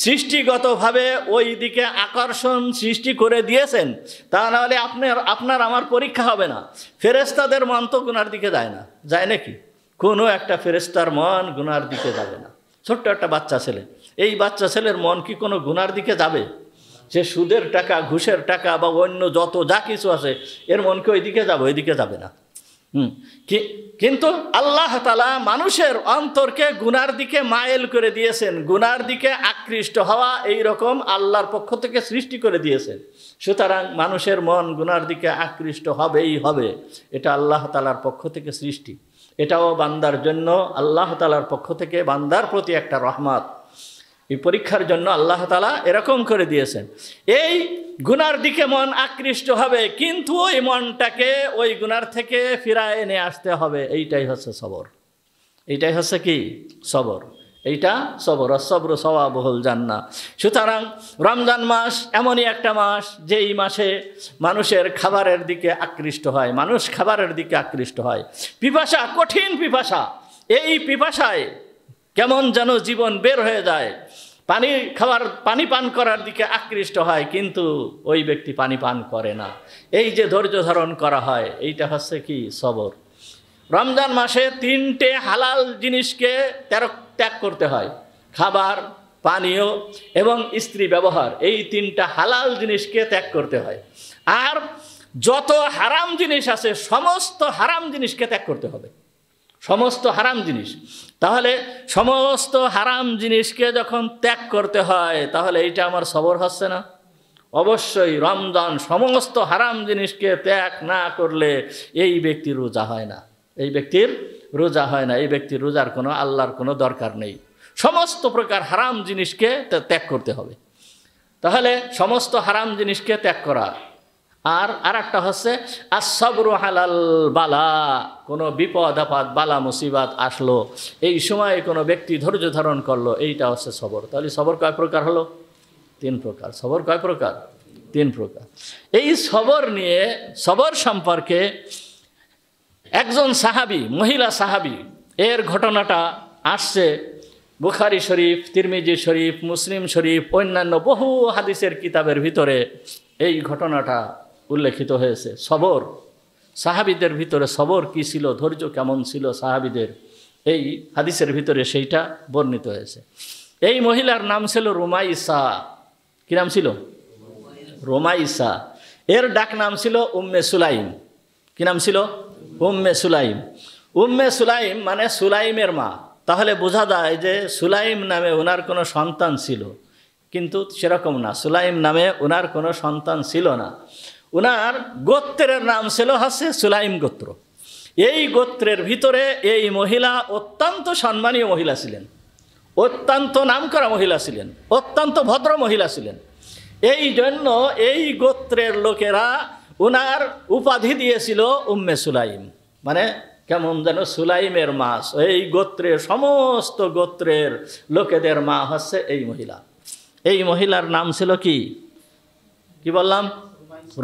সৃষ্টিগতভাবে ওই দিকে আকর্ষণ সৃষ্টি করে দিয়েছেন, তা নাহলে আপনার আমার পরীক্ষা হবে না। ফেরেশতাদের মন তো গুনার দিকে যায় না, যায় নাকি? কোনো একটা ফেরেশতার মন গুনার দিকে যাবে না। ছোট্ট একটা বাচ্চা ছেলে, এই বাচ্চা ছেলের মন কি কোনো গুনার দিকে যাবে? যে সুদের টাকা, ঘুষের টাকা বা অন্য যত যা কিছু আছে, এর মনকে ওই দিকে যাবে? ওই দিকে যাবে না। কিন্তু আল্লাহ তাআলা মানুষের অন্তরকে গুনার দিকে মায়েল করে দিয়েছেন, গুনার দিকে আকৃষ্ট হওয়া এই রকম আল্লাহর পক্ষ থেকে সৃষ্টি করে দিয়েছেন। সুতরাং মানুষের মন গুনার দিকে আকৃষ্ট হবেই হবে, এটা আল্লাহ তাআলার পক্ষ থেকে সৃষ্টি। এটাও বান্দার জন্য আল্লাহ তাআলার পক্ষ থেকে বান্দার প্রতি একটা রহমত। এই পরীক্ষার জন্য আল্লাহ তাআলা এরকম করে দিয়েছেন। এই গুনার দিকে মন আকৃষ্ট হবে, কিন্তু ওই মনটাকে ওই গুনার থেকে ফিরায় এনে আসতে হবে। এইটাই হচ্ছে সবর। এইটাই হচ্ছে কি? সবর। এইটা সবর। আস-সাবরু সাওয়াবুল জান্নাহ। সুতরাং রমজান মাস এমনই একটা মাস, যেই মাসে মানুষের খাবারের দিকে আকৃষ্ট হয়, মানুষ খাবারের দিকে আকৃষ্ট হয়। পিপাসা, কঠিন পিপাসা, এই পিপাসায় কেমন যেন জীবন বের হয়ে যায়, পানি পান করার দিকে আকৃষ্ট হয়, কিন্তু ওই ব্যক্তি পানি পান করে না। এই যে ধৈর্য ধারণ করা হয়, এইটা হচ্ছে কি? সবর। রমজান মাসে তিনটে হালাল জিনিসকে ত্যাগ করতে হয়, খাবার, পানীয় এবং স্ত্রী ব্যবহার, এই তিনটা হালাল জিনিসকে ত্যাগ করতে হয়। আর যত হারাম জিনিস আছে, সমস্ত হারাম জিনিসকে ত্যাগ করতে হবে, সমস্ত হারাম জিনিস। তাহলে সমস্ত হারাম জিনিসকে যখন ত্যাগ করতে হয়, তাহলে এইটা আমার সবর হচ্ছে না? অবশ্যই রমজান সমস্ত হারাম জিনিসকে ত্যাগ না করলে এই ব্যক্তির রোজা হয় না, এই ব্যক্তির রোজা হয় না। এই ব্যক্তির রোজার কোনো আল্লাহর কোনো দরকার নেই, সমস্ত প্রকার হারাম জিনিসকে ত্যাগ করতে হবে। তাহলে সমস্ত হারাম জিনিসকে ত্যাগ করা। আর একটা হচ্ছে আস-সাবরু আলাল বালা, কোনো বিপদ আপদ, বালা মুসিবত আসলো, এই সময় কোনো ব্যক্তি ধৈর্য ধারণ করলো, এইটা হচ্ছে সবর। তাহলে সবর কয় প্রকার হলো? তিন প্রকার। সবর কয় প্রকার? তিন প্রকার। এই সবর নিয়ে, সবর সম্পর্কে একজন সাহাবী, মহিলা সাহাবী, এর ঘটনাটা আসছে বুখারী শরীফ, তিরমিজি শরীফ, মুসলিম শরীফ, অন্যান্য বহু হাদিসের কিতাবের ভিতরে এই ঘটনাটা উল্লেখিত হয়েছে। সবর, সাহাবীদের ভিতরে সবর কি ছিল, ধৈর্য কেমন ছিল সাহাবীদের, এই হাদিসের ভিতরে সেইটা বর্ণিত হয়েছে। এই মহিলার নাম ছিল রুমাইসা। কি নাম ছিল? রুমাইসা। এর ডাক নাম ছিল উম্মে সুলাইম। কি নাম ছিল? উম্মে সুলাইম। উম্মে সুলাইম মানে সুলাইমের মা। তাহলে বোঝা যায় যে সুলাইম নামে ওনার কোনো সন্তান ছিল, কিন্তু সেরকম না, সুলাইম নামে ওনার কোনো সন্তান ছিল না। ওনার গোত্রের নাম ছিল হচ্ছে সুলাইম গোত্র। এই গোত্রের ভিতরে এই মহিলা অত্যন্ত সম্মানীয় মহিলা ছিলেন, অত্যন্ত নামকরা মহিলা ছিলেন, অত্যন্ত ভদ্র মহিলা ছিলেন। এই জন্য এই গোত্রের লোকেরা ওনার উপাধি দিয়েছিল উম্মে সুলাইম, মানে কেমন যেন সুলাইমের মা, এই গোত্রের সমস্ত গোত্রের লোকেদের মা হচ্ছে এই মহিলা। এই মহিলার নাম ছিল কি বললাম?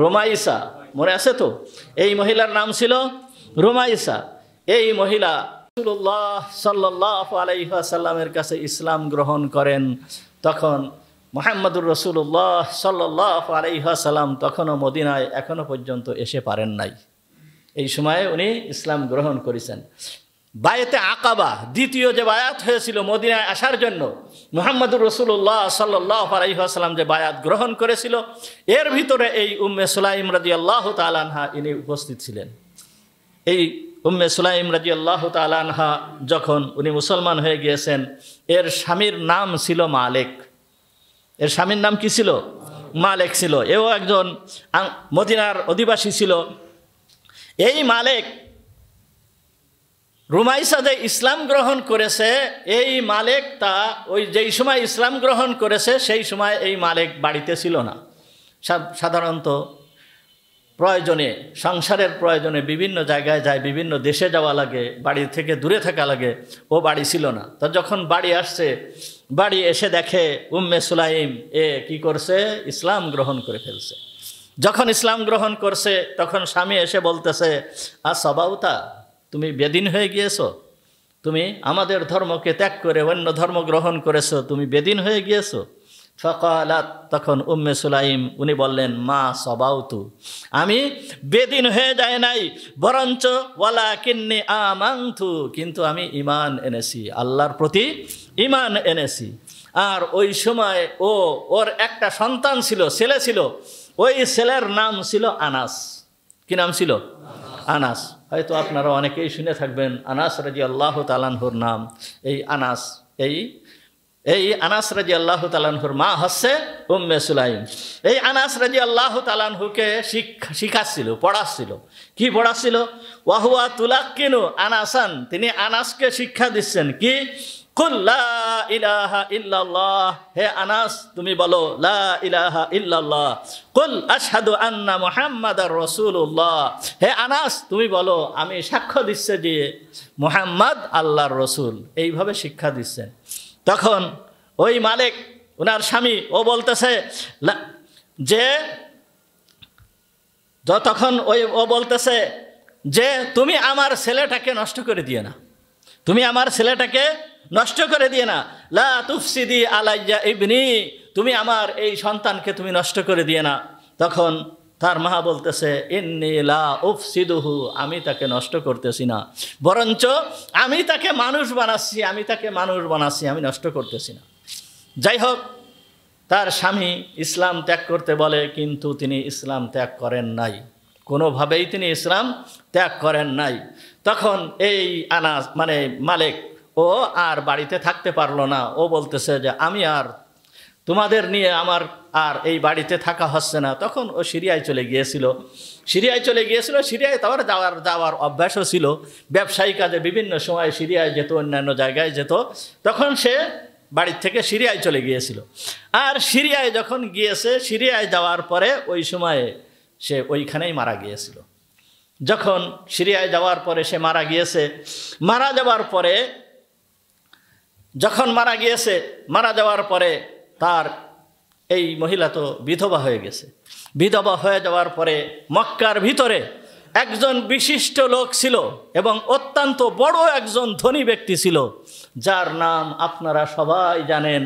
রুমাইসা। মনে আছে তো? এই মহিলার নাম ছিল রুমাইসা। এই মহিলা রাসূলুল্লাহ সাল্লাল্লাহু আলাইহি ওয়াসাল্লামের কাছে ইসলাম গ্রহণ করেন। তখন মুহাম্মদুর রাসূলুল্লাহ সাল্লাল্লাহু আলাইহি ওয়াসাল্লাম তখনও মদিনায় এখনো পর্যন্ত এসে পারেন নাই। এই সময়ে উনি ইসলাম গ্রহণ করেছেন। বায়াতে আকাবা, দ্বিতীয় যে বায়াত হয়েছিল মদিনায় আসার জন্য, মুহাম্মদুর রাসূলুল্লাহ সাল্লাল্লাহু আলাইহি ওয়াসাল্লাম যে বায়াত গ্রহণ করেছিল, এর ভিতরে এই উম্মে সুলাইম রাদিয়াল্লাহু তাআলা আনহা ইনি উপস্থিত ছিলেন। এই উম্মে সুলাইম রাদিয়াল্লাহু তাআলা আনহা যখন উনি মুসলমান হয়ে গিয়েছেন, এর স্বামীর নাম ছিল মালিক। এর স্বামীর নাম কি ছিল? মালিক ছিল। এও একজন মদিনার অধিবাসী ছিল। এই মালিক রুমাইসা যে ইসলাম গ্রহণ করেছে, এই মালিক তা ওই যেই সময় ইসলাম গ্রহণ করেছে সেই সময় এই মালিক বাড়িতে ছিল না। সাধারণত প্রয়োজনে, সংসারের প্রয়োজনে বিভিন্ন জায়গায় যায়, বিভিন্ন দেশে যাওয়া লাগে, বাড়ি থেকে দূরে থাকা লাগে। ও বাড়ি ছিল না। তো যখন বাড়ি আসছে, বাড়ি এসে দেখে উম্মে সুলাইম কি করছে? ইসলাম গ্রহণ করে ফেলছে। যখন ইসলাম গ্রহণ করছে তখন স্বামী এসে বলতেছে, সবাউতা, তুমি বেদিন হয়ে গিয়েছো, তুমি আমাদের ধর্মকে ত্যাগ করে অন্য ধর্ম গ্রহণ করেছো, তুমি বেদিন হয়ে গিয়েছো। ফাকালাত, তখন উম্মে সুলাইম উনি বললেন, মা সবাউতু, আমি বেদিন হয়ে যায় নাই, বরঞ্চ ওয়ালাকিন্নী আমানতু, কিন্তু আমি ঈমান এনেছি, আল্লাহর প্রতি ঈমান এনেছি। আর ওই সময় ওর একটা সন্তান ছিল, ছেলে ছিল। ওই ছেলের নাম ছিল আনাস। কি নাম ছিল? আনাস। হয়তো আপনারা অনেকেই শুনে থাকবেন আনাস রাদিয়াল্লাহু তাআলা আনহুর নাম। এই আনাস, এই আনাস রাদিয়াল্লাহু তাআলা আনহুর মা হচ্ছে উম্মে সুলাইম। এই আনাস রাদিয়াল্লাহু তাআলা আনহুকে শিখাচ্ছিল, পড়াচ্ছিল। কি পড়াচ্ছিল? ওয়াহুয়া তুলাক্কিনু আনাসান, তিনি আনাসকে শিক্ষা দিচ্ছেন কি? কুল লা ইলাহা ইল্লাল্লাহ, হে আনাস তুমি বলো লা ইলাহা ইল্লাল্লাহ। কুল আশহাদু আন্না মুহাম্মাদার রাসূলুল্লাহ, হে আনাস তুমি বলো আমি সাক্ষ্য দিচ্ছি যে মুহাম্মদ আল্লাহর রসুল। এইভাবে শিক্ষা দিচ্ছেন। তখন ওই মালিক, ওনার স্বামী, ও বলতেছে যে তখন ও বলতেছে যে তুমি আমার ছেলেটাকে নষ্ট করে দিয়ে না, তুমি আমার ছেলেটাকে নষ্ট করে দিয়ে না। লা তুফসিদি আলাইয়া ইবনি, তুমি আমার এই সন্তানকে তুমি নষ্ট করে দিয়ে না। তখন তার মা বলতেছে, ইন্নী লা উফসিদুহু, আমি তাকে নষ্ট করতেছি না, বরঞ্চ আমি তাকে মানুষ বানাচ্ছি, আমি তাকে মানুষ বানাচ্ছি, আমি নষ্ট করতেছি না। যাই হোক, তার স্বামী ইসলাম ত্যাগ করতে বলে, কিন্তু তিনি ইসলাম ত্যাগ করেন নাই, কোনোভাবেই তিনি ইসলাম ত্যাগ করেন নাই। তখন এই আনাস মানে মালিক, ও আর বাড়িতে থাকতে পারলো না। ও বলতেছে যে আমি আর তোমাদের নিয়ে আমার আর এই বাড়িতে থাকা হচ্ছে না। তখন ও সিরিয়ায় চলে গিয়েছিল। সিরিয়ায় তার যাওয়ার অভ্যাসও ছিল। ব্যবসায়ী কাজে বিভিন্ন সময় সিরিয়ায় যেত, অন্যান্য জায়গায় যেত। তখন সে বাড়ির থেকে সিরিয়ায় চলে গিয়েছিল। আর সিরিয়ায় যখন গিয়েছে, সিরিয়ায় যাওয়ার পরে ওই সময়ে সে ওইখানেই মারা গিয়েছিল। যখন সিরিয়ায় যাওয়ার পরে সে মারা গিয়েছে, যখন মারা যাওয়ার পরে তার এই মহিলা তো বিধবা হয়ে গেছে। বিধবা হয়ে যাওয়ার পরে মক্কার ভিতরে একজন বিশিষ্ট লোক ছিল এবং অত্যন্ত বড় একজন ধনী ব্যক্তি ছিল, যার নাম আপনারা সবাই জানেন,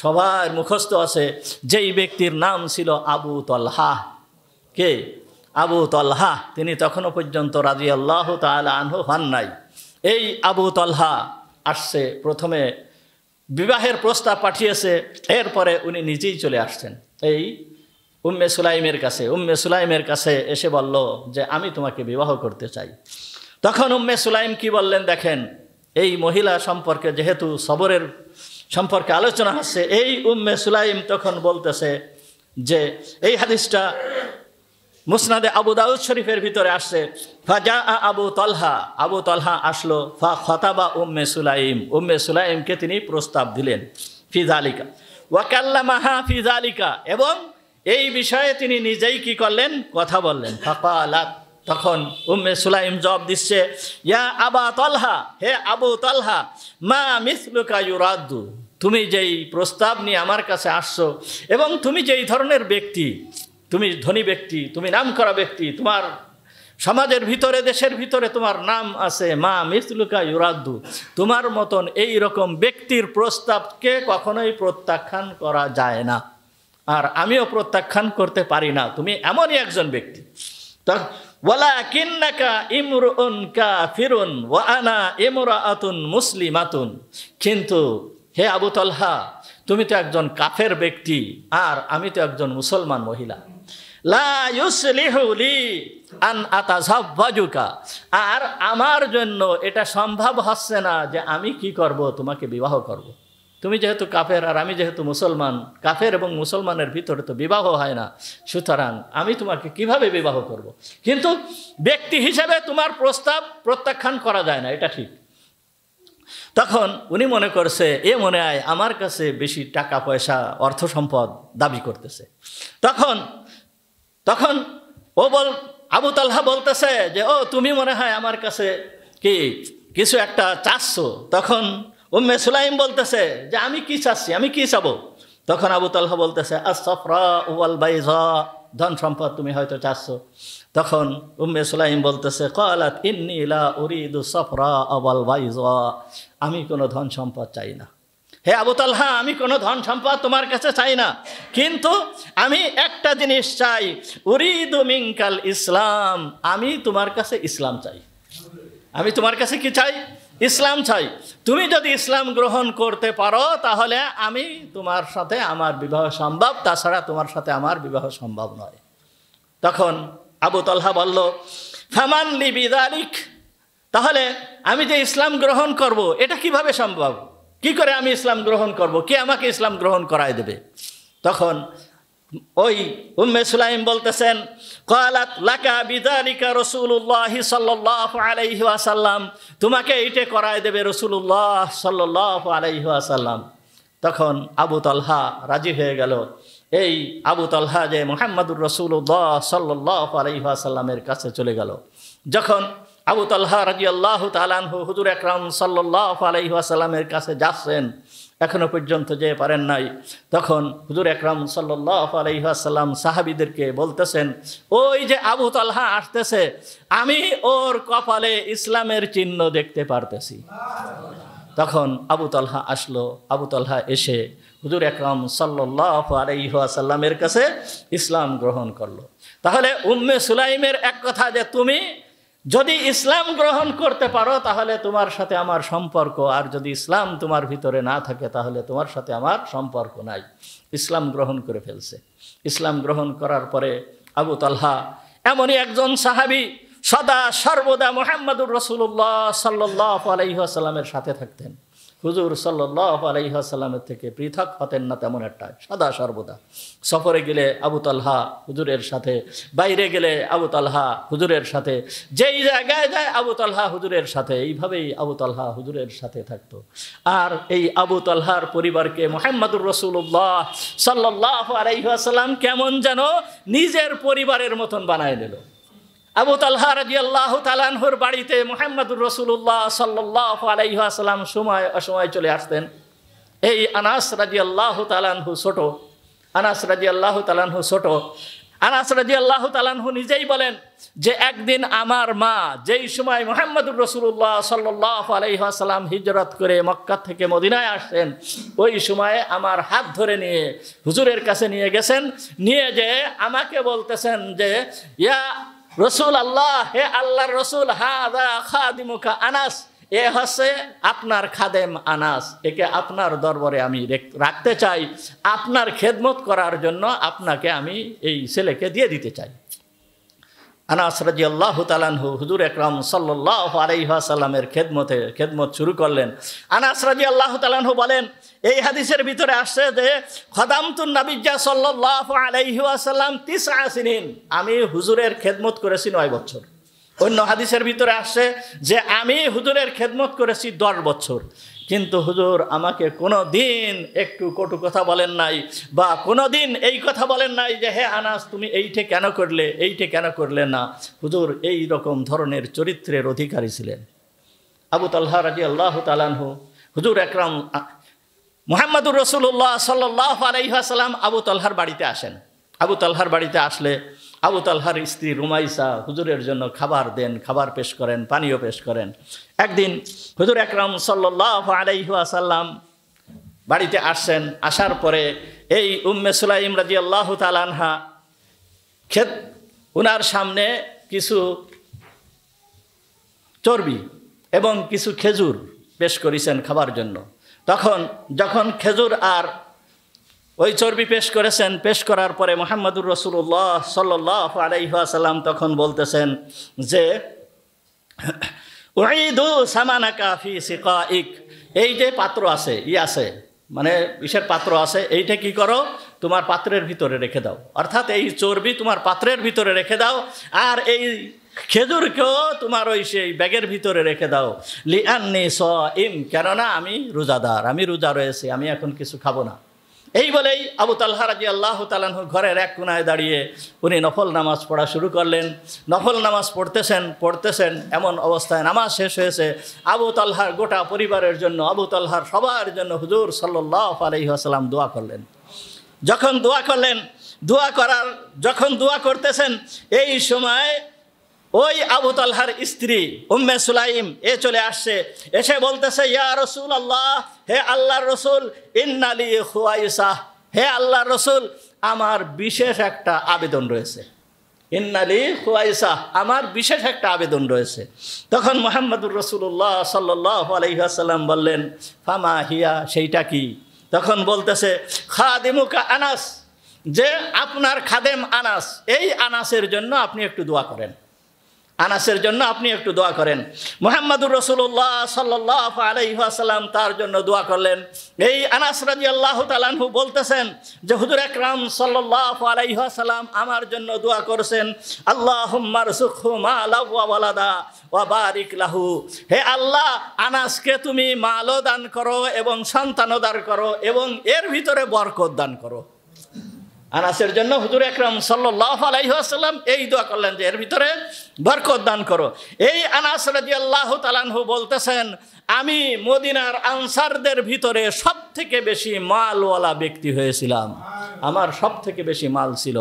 সবার মুখস্থ আছে। যেই ব্যক্তির নাম ছিল আবু তলহা। কে? আবু তলহা। তিনি তখনও পর্যন্ত রাদিয়াল্লাহু তাআলা আনহু হন নাই। এই আবু তলহা আসছে, প্রথমে বিবাহের প্রস্তাব পাঠিয়েছে, এরপরে উনি নিজেই চলে আসছেন এই উম্মে সুলাইমের কাছে এসে বলল যে আমি তোমাকে বিবাহ করতে চাই। তখন উম্মে সুলাইম কি বললেন দেখেন, এই মহিলা সম্পর্কে যেহেতু সবরের সম্পর্কে আলোচনা হচ্ছে, এই উম্মে সুলাইম তখন বলতেছে যে এই হাদিসটা মুসনাদে আবু দাউদ শরীফের ভিতরে আসছে, ফাজা আবু তলহা আসলো, ফা খতাবা উম্মে সুলাইমকে তিনি প্রস্তাব দিলেন ফিজালিকা ওয়াকাল্লামাহা ফিজালিকা, এবং এই বিষয়ে তিনি নিজেই কি করলেন? কথা বললেন। ফাকালাত, তখন উম্মে সুলাইম জবাব দিচ্ছে, ইয়া আবা তালহা, হে আবু তালহা, মা মিসলুকা ইউরাদ্দু, তুমি যেই প্রস্তাব নিয়ে আমার কাছে আসছো এবং তুমি যেই ধরনের ব্যক্তি, তুমি ধনী ব্যক্তি, তুমি নামকরা ব্যক্তি, তোমার সমাজের ভিতরে দেশের ভিতরে তোমার নাম আছে, মা মিসলুকা ইউরাদ্দু, তোমার মতন এই রকম ব্যক্তির প্রস্তাবকে কখনোই প্রত্যাখ্যান করা যায় না, আর আমিও প্রত্যাখ্যান করতে পারি না, তুমি এমনই একজন ব্যক্তি। ওয়ালাকিন্নাকা ইমরুন কাফিরুন ওয়া আনা ইমরাআতুন মুসলিমাতুন, কিন্তু হে আবু তালহা, তুমি তো একজন কাফের ব্যক্তি আর আমি তো একজন মুসলমান মহিলা। লা ইউসলিহু লি আন আতাযাওয়াজুকা, আর আমার জন্য এটা সম্ভব হচ্ছে না যে আমি কি করব, তোমাকে বিবাহ করব। তুমি যেহেতু কাফের আর আমি যেহেতু মুসলমান, কাফের এবং মুসলমানের ভিতরে তো বিবাহ হয় না, সুতরাং আমি তোমাকে কিভাবে বিবাহ করব। কিন্তু ব্যক্তি হিসেবে তোমার প্রস্তাব প্রত্যাখ্যান করা যায় না, এটা ঠিক। তখন উনি মনে করছে, এ মনে হয় আমার কাছে বেশি টাকা পয়সা অর্থ সম্পদ দাবি করতেছে। তখন আবু তালহা বলতেছে যে, ও তুমি মনে হয় আমার কাছে কি কিছু একটা চাচ্ছ। তখন উম্মে সুলাইম বলতেছে যে, আমি কি চাচ্ছি, আমি কি চাবো। তখন আবু তালহা বলতেছে, আস-সাফরা ওয়াল বাইযা, ধন সম্পদ তুমি হয়তো চাচ্ছ। তখন উম্মে সুলাইম বলতেছে, ক্বালাত ইন্নী লা উরিদু সাফরা ওয়াল বাইযা, আমি কোনো ধন সম্পদ চাই না। হে আবু তালহা, আমি কোনো ধন সম্পদ তোমার কাছে চাই না, কিন্তু আমি একটা জিনিস চাই, উরিদু মিনকাল ইসলাম, আমি তোমার কাছে ইসলাম চাই। আমি তোমার কাছে কি চাই? ইসলাম চাই। তুমি যদি ইসলাম গ্রহণ করতে পারো তাহলে আমি তোমার সাথে আমার বিবাহ সম্ভব, তাছাড়া তোমার সাথে আমার বিবাহ সম্ভব নয়। তখন আবু তালহা বলল, ফামান লি বিযালিক, তাহলে আমি যে ইসলাম গ্রহণ করব এটা কিভাবে সম্ভব, কি করে আমি ইসলাম গ্রহণ করব, কে আমাকে ইসলাম গ্রহণ করায় দেবে। তখন ওই উম্মে সুলাইম বলতেছেন, ক্বালাত লাকা বিযালিকা রাসূলুল্লাহ সাল্লাল্লাহু আলাইহি ওয়াসাল্লাম, তোমাকে এইটা করায় দেবে রাসূলুল্লাহ সাল্লাল্লাহু আলাইহি ওয়াসাল্লাম। তখন আবু তালহা রাজি হয়ে গেল। এই আবু তালহা যে মুহাম্মদুর রাসূলুল্লাহ সাল্লাল্লাহু আলাইহি ওয়াসাল্লামের কাছে চলে গেল। যখন আবু তালহা রাদিয়াল্লাহু তাআলা আনহু হুজুর আকরাম সাল্লাল্লাহু আলাইহি ওয়াসাল্লামের কাছে যাচ্ছেন, এখনো পর্যন্ত যে পারেন নাই, তখন হুজুর আকরাম সাল্লাল্লাহু আলাইহি ওয়াসাল্লাম সাহাবীদেরকে বলতেছেন, ওই যে আবু তালহা আসতেছে, আমি ওর কপালে ইসলামের চিহ্ন দেখতে পারতেছি। তখন আবু তালহা আসলো। আবু তালহা এসে হুজুর আকরাম সাল্লাল্লাহু আলাইহি ওয়াসাল্লামের কাছে ইসলাম গ্রহণ করলো। তাহলে উম্মে সুলাইমের এক কথা যে, তুমি যদি ইসলাম গ্রহণ করতে পারো তাহলে তোমার সাথে আমার সম্পর্ক, আর যদি ইসলাম তোমার ভিতরে না থাকে তাহলে তোমার সাথে আমার সম্পর্ক নাই। ইসলাম গ্রহণ করে ফেলছে। ইসলাম গ্রহণ করার পরে আবু তালহা এমনই একজন সাহাবী, সদা সর্বদা মুহাম্মদুর রাসূলুল্লাহ সাল্লাল্লাহু আলাইহি ওয়াসাল্লামের সাথে থাকতেন। হুজুর সাল্লাল্লাহু আলাইহি ওয়াসাল্লামের থেকে পৃথক হতেন না তেমন একটা, সদা সর্বদা। সফরে গেলে আবু তালহা হুজুরের সাথে, বাইরে গেলে আবু তালহা হুজুরের সাথে, যেই জায়গায় যায় আবু তালহা হুজুরের সাথে, এইভাবেই আবু তালহা হুজুরের সাথে থাকতো। আর এই আবু তালহার পরিবারকে মুহাম্মদুর রাসূলুল্লাহ সাল্লাল্লাহু আলাইহি ওয়াসাল্লাম কেমন যেন নিজের পরিবারের মতন বানায় নিল। আবু তালহা রাদিয়াল্লাহু তাআলা আনহুর বাড়িতে মুহাম্মদুর রাসূলুল্লাহ সাল্লাল্লাহু আলাইহি ওয়াসাল্লাম সময় অসময় চলে আসতেন। এই আনাস রাদিয়াল্লাহু তাআলা আনহু ছোট, আনাস রাদিয়াল্লাহু তাআলা আনহু ছোট। আনাস রাদিয়াল্লাহু তাআলা আনহু নিজেই বলেন যে, একদিন আমার মা যেই সময় মুহাম্মদুর রাসূলুল্লাহ সাল্লাল্লাহু আলাইহি ওয়াসাল্লাম হিজরত করে মক্কা থেকে মদিনায় আসছেন, ওই সময়ে আমার হাত ধরে নিয়ে হুজুরের কাছে নিয়ে গেছেন। নিয়ে যে আমাকে বলতেছেন যে, ইয়া রসুল আল্লাহ, হে আল্লাহর রসুল, হাদা খাদিমুকা আনাস, এ হচ্ছে আপনার খাদেম আনাস, একে আপনার দরবারে আমি রাখতে চাই, আপনার খেদমত করার জন্য আপনাকে আমি এই ছেলেকে দিয়ে দিতে চাই। আনাস রাদিয়াল্লাহু তাআলা আনহু হুজুর আকরাম সাল্লাল্লাহু আলাইহি ওয়াসাল্লামের খেদমত শুরু করলেন। আনাস রাদিয়াল্লাহু তাআলা আনহু বলেন, এই হাদিসের ভিতরে আসছে যে, খাদামতুন নাবিয়্যা সাল্লাল্লাহু আলাইহি ওয়াসাল্লাম 9 সিনিন, আমি হুজুরের খেদমত করেছি 9 বছর। অন্য হাদিসের ভিতরে আসছে যে আমি হুজুরের খেদমত করেছি 10 বছর। কিন্তু হুজুর আমাকে কোনো দিন একটু কটু কথা বলেন নাই, বা কোনো দিন এই কথা বলেন নাই যে হে আনাস তুমি এইটা কেন করলে, এইটা কেন করলে না। হুজুর এই রকম ধরনের চরিত্রের অধিকারী ছিলেন। আবু তালহা রাদিয়াল্লাহু তাআলা আনহু, হুজুর আকরাম মুহাম্মদুর রাসূলুল্লাহ সাল্লাল্লাহু আলাইহি ওয়াসাল্লাম আবু তালহার বাড়িতে আসেন। আবু তালহার বাড়িতে আসলে আবু তালহার স্ত্রী রুমাইসা হুজুরের জন্য খাবার দেন, খাবার পেশ করেন, পানীয় পেশ করেন। একদিন হুজুর আকরাম সাল্লাল্লাহু আলাইহি ওয়াসাল্লাম বাড়িতে আসছেন। আসার পরে এই উম্মে সুলাইম রাদিয়াল্লাহু তাআলা আনহা উনার সামনে কিছু চর্বি এবং কিছু খেজুর পেশ করেছেন খাবার জন্য। তখন যখন খেজুর আর ওই চর্বি পেশ করেছেন, পেশ করার পরে মুহাম্মদুর রাসূলুল্লাহ সাল্লাল্লাহু আলাইহি ওয়াসাল্লাম তখন বলতেছেন যে উঈদু সামানাকা ফি সিকাইক, এই যে পাত্র আছে আছে মানে ইসের পাত্র আছে, এইটা কি করো তোমার পাত্রের ভিতরে রেখে দাও, অর্থাৎ এই চর্বি তোমার পাত্রের ভিতরে রেখে দাও, আর এই খেজুরকেও তোমার ওই সেই ব্যাগের ভিতরে রেখে দাও। লিআন্নি সাইম, কেননা আমি রোজাদার, আমি রোজা রয়েছি, আমি এখন কিছু খাবো না। এই বলেই আবু তালহা রাদিয়াল্লাহু তাআলা আনহু ঘরের এক কোনায় দাঁড়িয়ে উনি নফল নামাজ পড়া শুরু করলেন। নফল নামাজ পড়তেছেন এমন অবস্থায় নামাজ শেষ হয়েছে। আবু তালহার গোটা পরিবারের জন্য, আবু তালহার সবার জন্য হুজুর সাল্লাল্লাহু আলাইহি ওয়াসাল্লাম দোয়া করলেন। যখন দোয়া করতেছেন এই সময় ওই আবু তালহার স্ত্রী উম্মে সুলাইম চলে আসছে, এসে বলতেছে ইয়া রাসূলুল্লাহ, হে আল্লাহর রাসূল, ইন্নালি খুয়াইসা, হে আল্লাহর রাসূল আমার বিশেষ একটা আবেদন রয়েছে। ইন্নালি খুয়াইসা, আমার বিশেষ একটা আবেদন রয়েছে। তখন মুহাম্মদুর রাসূলুল্লাহ সাল্লাল্লাহু আলাইহি ওয়াসাল্লাম বললেন ফামা হিয়া, সেইটা কি? তখন বলতেছে খাদিমুকা আনাস, যে আপনার খাদেম আনাস, এই আনাসের জন্য আপনি একটু দোয়া করেন, আনাসের জন্য আপনি একটু দোয়া করেন। মুহাম্মদুর রাসূলুল্লাহ সাল্লাল্লাহু আলাইহি ওয়াসাল্লাম তার জন্য দোয়া করলেন। এই আনাস রাদিয়াল্লাহু তাআলা আনহু বলতেছেন যে হুজুর আকরাম সাল্লাল্লাহু আলাইহি ওয়াসাল্লাম আমার জন্য দোয়া করেছেন, আল্লাহুম্মা রযুকহু মালাও ওয়া ওয়ালাদা ওয়া বারিক লাহু, হে আল্লাহ আনাসকে তুমি মালও দান করো এবং সন্তানও দান করো এবং এর ভিতরে বরকত দান করো। আনাসের জন্য হুজুর আকরাম সাল্লাল্লাহু আলাইহি ওয়াসাল্লাম এই দোয়া করলেন যে এর ভিতরে বরকত দান করো। এই আনাস রাদিয়াল্লাহু তাআলা আনহু বলতেছেন আমি মদিনার আনসারদের ভিতরে সবথেকে বেশি মালওয়ালা ব্যক্তি হয়েছিলাম, আমার সবথেকে বেশি মাল ছিল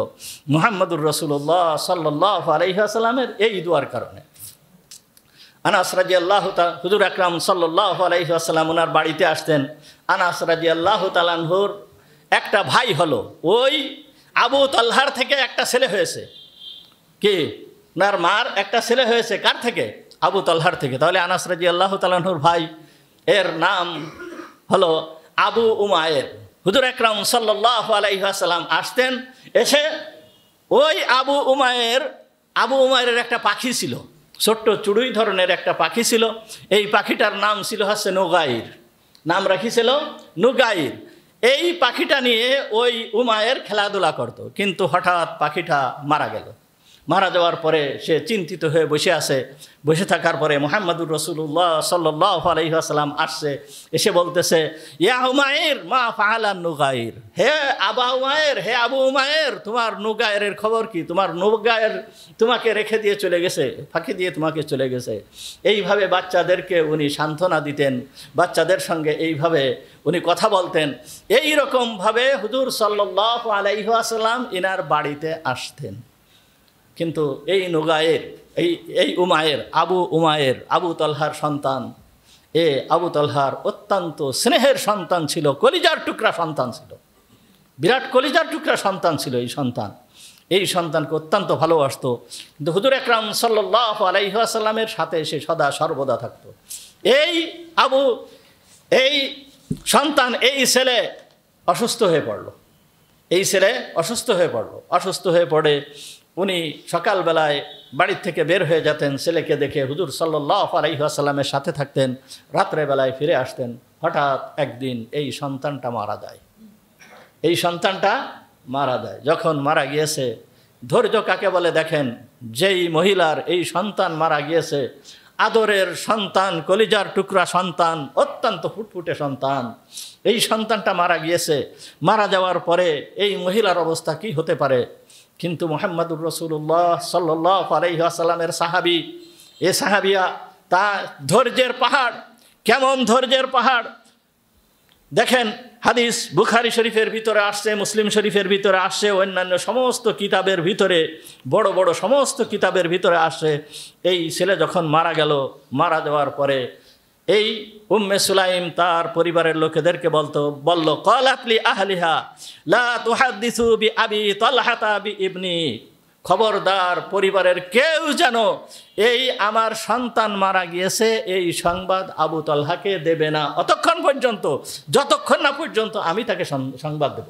মুহাম্মদুর রাসূলুল্লাহ সাল্লাল্লাহু আলাইহি ওয়াসাল্লামের এই দোয়ার কারণে। আনাস রাদিয়াল্লাহু তাআলা হুজুর আকরাম সাল্লাল্লাহু আলাইহি ওয়াসাল্লাম ওনার বাড়িতে আসতেন। আনাস রাদিয়াল্লাহু তাআলা আনহুর একটা ভাই হলো, ওই আবু তালহার থেকে একটা ছেলে হয়েছে। কি? ওনার মার একটা ছেলে হয়েছে, কার থেকে? আবু তালহার থেকে। তাহলে আনাস রাদিয়াল্লাহু তাআলা আনহুর ভাই এর নাম হলো আবু উমায়ের। হুজুর আকরাম সাল্লাল্লাহু আলাইহি ওয়াসাল্লাম আসতেন, এসে ওই আবু উমায়ের একটা পাখি ছিল, ছোট্ট চুড়ুই ধরনের একটা পাখি ছিল। এই পাখিটার নাম ছিল হচ্ছে নুগাইর, নাম রাখিছিল নুগাইর। এই পাখিটা নিয়ে ওই উমায়ের খেলাধুলা করত, কিন্তু হঠাৎ পাখিটা মারা গেল। মারা যাওয়ার পরে সে চিন্তিত হয়ে বসে থাকার পরে মুহাম্মদুর রাসূলুল্লাহ সাল্লাল্লাহু আলাইহি ওয়াসাল্লাম আসছে, এসে বলতেছে ইয়া উমায়ের মা ফাআলান নুগাইর, হে আবু উমায়ের, হে আবু উমায়ের তোমার নুগাইরের খবর কি? তোমার নুগাইর তোমাকে রেখে দিয়ে চলে গেছে, ফাঁকি দিয়ে তোমাকে চলে গেছে। এইভাবে বাচ্চাদেরকে উনি সান্ত্বনা দিতেন, বাচ্চাদের সঙ্গে এইভাবে উনি কথা বলতেন। এই রকমভাবে হুজুর সাল্লাল্লাহু আলাইহি ওয়াসাল্লাম ইনার বাড়িতে আসতেন। কিন্তু এই নুগায়ের এই উমায়ের আবু তালহার সন্তান, আবু তালহার অত্যন্ত স্নেহের সন্তান ছিল, কলিজার টুকরা সন্তান ছিল, বিরাট কলিজার টুকরা সন্তান ছিল এই সন্তানকে অত্যন্ত ভালোবাসত। কিন্তু হুজুর আকরাম সাল্লাল্লাহু আলাইহি ওয়াসাল্লামের সাথে সে সদা সর্বদা থাকত। এই সন্তান এই ছেলে অসুস্থ হয়ে পড়ে উনি সকালবেলায় বাড়ির থেকে বের হয়ে যেতেন, ছেলেকে দেখে হুজুর সাল্লাল্লাহু আলাইহি ওয়াসাল্লামের সাথে থাকতেন, রাত্রেবেলায় ফিরে আসতেন। হঠাৎ একদিন এই সন্তানটা মারা যায়। যখন মারা গিয়েছে, ধৈর্য কাকে বলে দেখেন, যেই মহিলার এই সন্তান মারা গিয়েছে আদরের সন্তান, কলিজার টুকরা সন্তান, অত্যন্ত ফুটফুটে সন্তান। এই সন্তানটা মারা গিয়েছে। মারা যাওয়ার পরে এই মহিলার অবস্থা কি হতে পারে? কিন্তু মুহাম্মদুর রাসূলুল্লাহ সাল্লাল্লাহু আলাইহি ওয়াসাল্লামের সাহাবী, এ সাহাবিয়া তা ধৈর্যের পাহাড়। কেমন ধৈর্যের পাহাড় দেখেন, হাদিস বুখারী শরীফের ভিতরে আসছে, মুসলিম শরীফের ভিতরে আসছে, অন্যান্য সমস্ত কিতাবের ভিতরে, বড় বড় সমস্ত কিতাবের ভিতরে আসছে। এই ছেলে যখন মারা গেল, মারা যাওয়ার পরে এই উম্মে সুলাইম তার পরিবারের লোকেদেরকে বলল, ক্বালাত লি আহলিহা লা তুহাদ্দিসু বি আবি তালহাতা বি ইবনি, খবরদার পরিবারের কেউ যেন এই আমার সন্তান মারা গিয়েছে এই সংবাদ আবু তালহাকে দেবে না অতক্ষণ পর্যন্ত, যতক্ষণ না পর্যন্ত আমি তাকে সংবাদ দেব।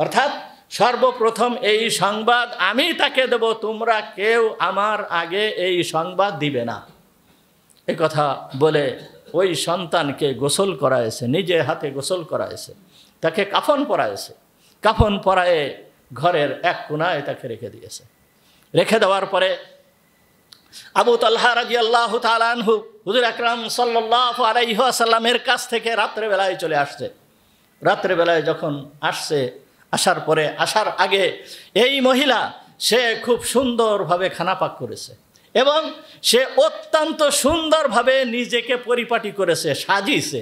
অর্থাৎ সর্বপ্রথম এই সংবাদ আমি তাকে দেব, তোমরা কেউ আমার আগে এই সংবাদ দিবে না। এই কথা বলে ওই সন্তানকে গোসল করায়েছে, নিজে হাতে গোসল করায়েছে, তাকে কাফন পরায়েছে। কাফন পরায়ে ঘরের এক কোণায় তাকে রেখে দিয়েছে। রেখে দেওয়ার পরে আবু তালহা রাদিয়াল্লাহু তাআলা আনহু হুজুর আকরাম সাল্লাল্লাহু আলাইহি ওয়াসাল্লামের কাছ থেকে রাত্রেবেলায় চলে আসছে। রাত্রেবেলায় যখন আসছে, আসার পরে, আসার আগে এই মহিলা সে খুব সুন্দরভাবে খানা পাক করেছে এবং সে অত্যন্ত সুন্দরভাবে নিজেকে পরিপাটি করেছে, সাজিয়েছে,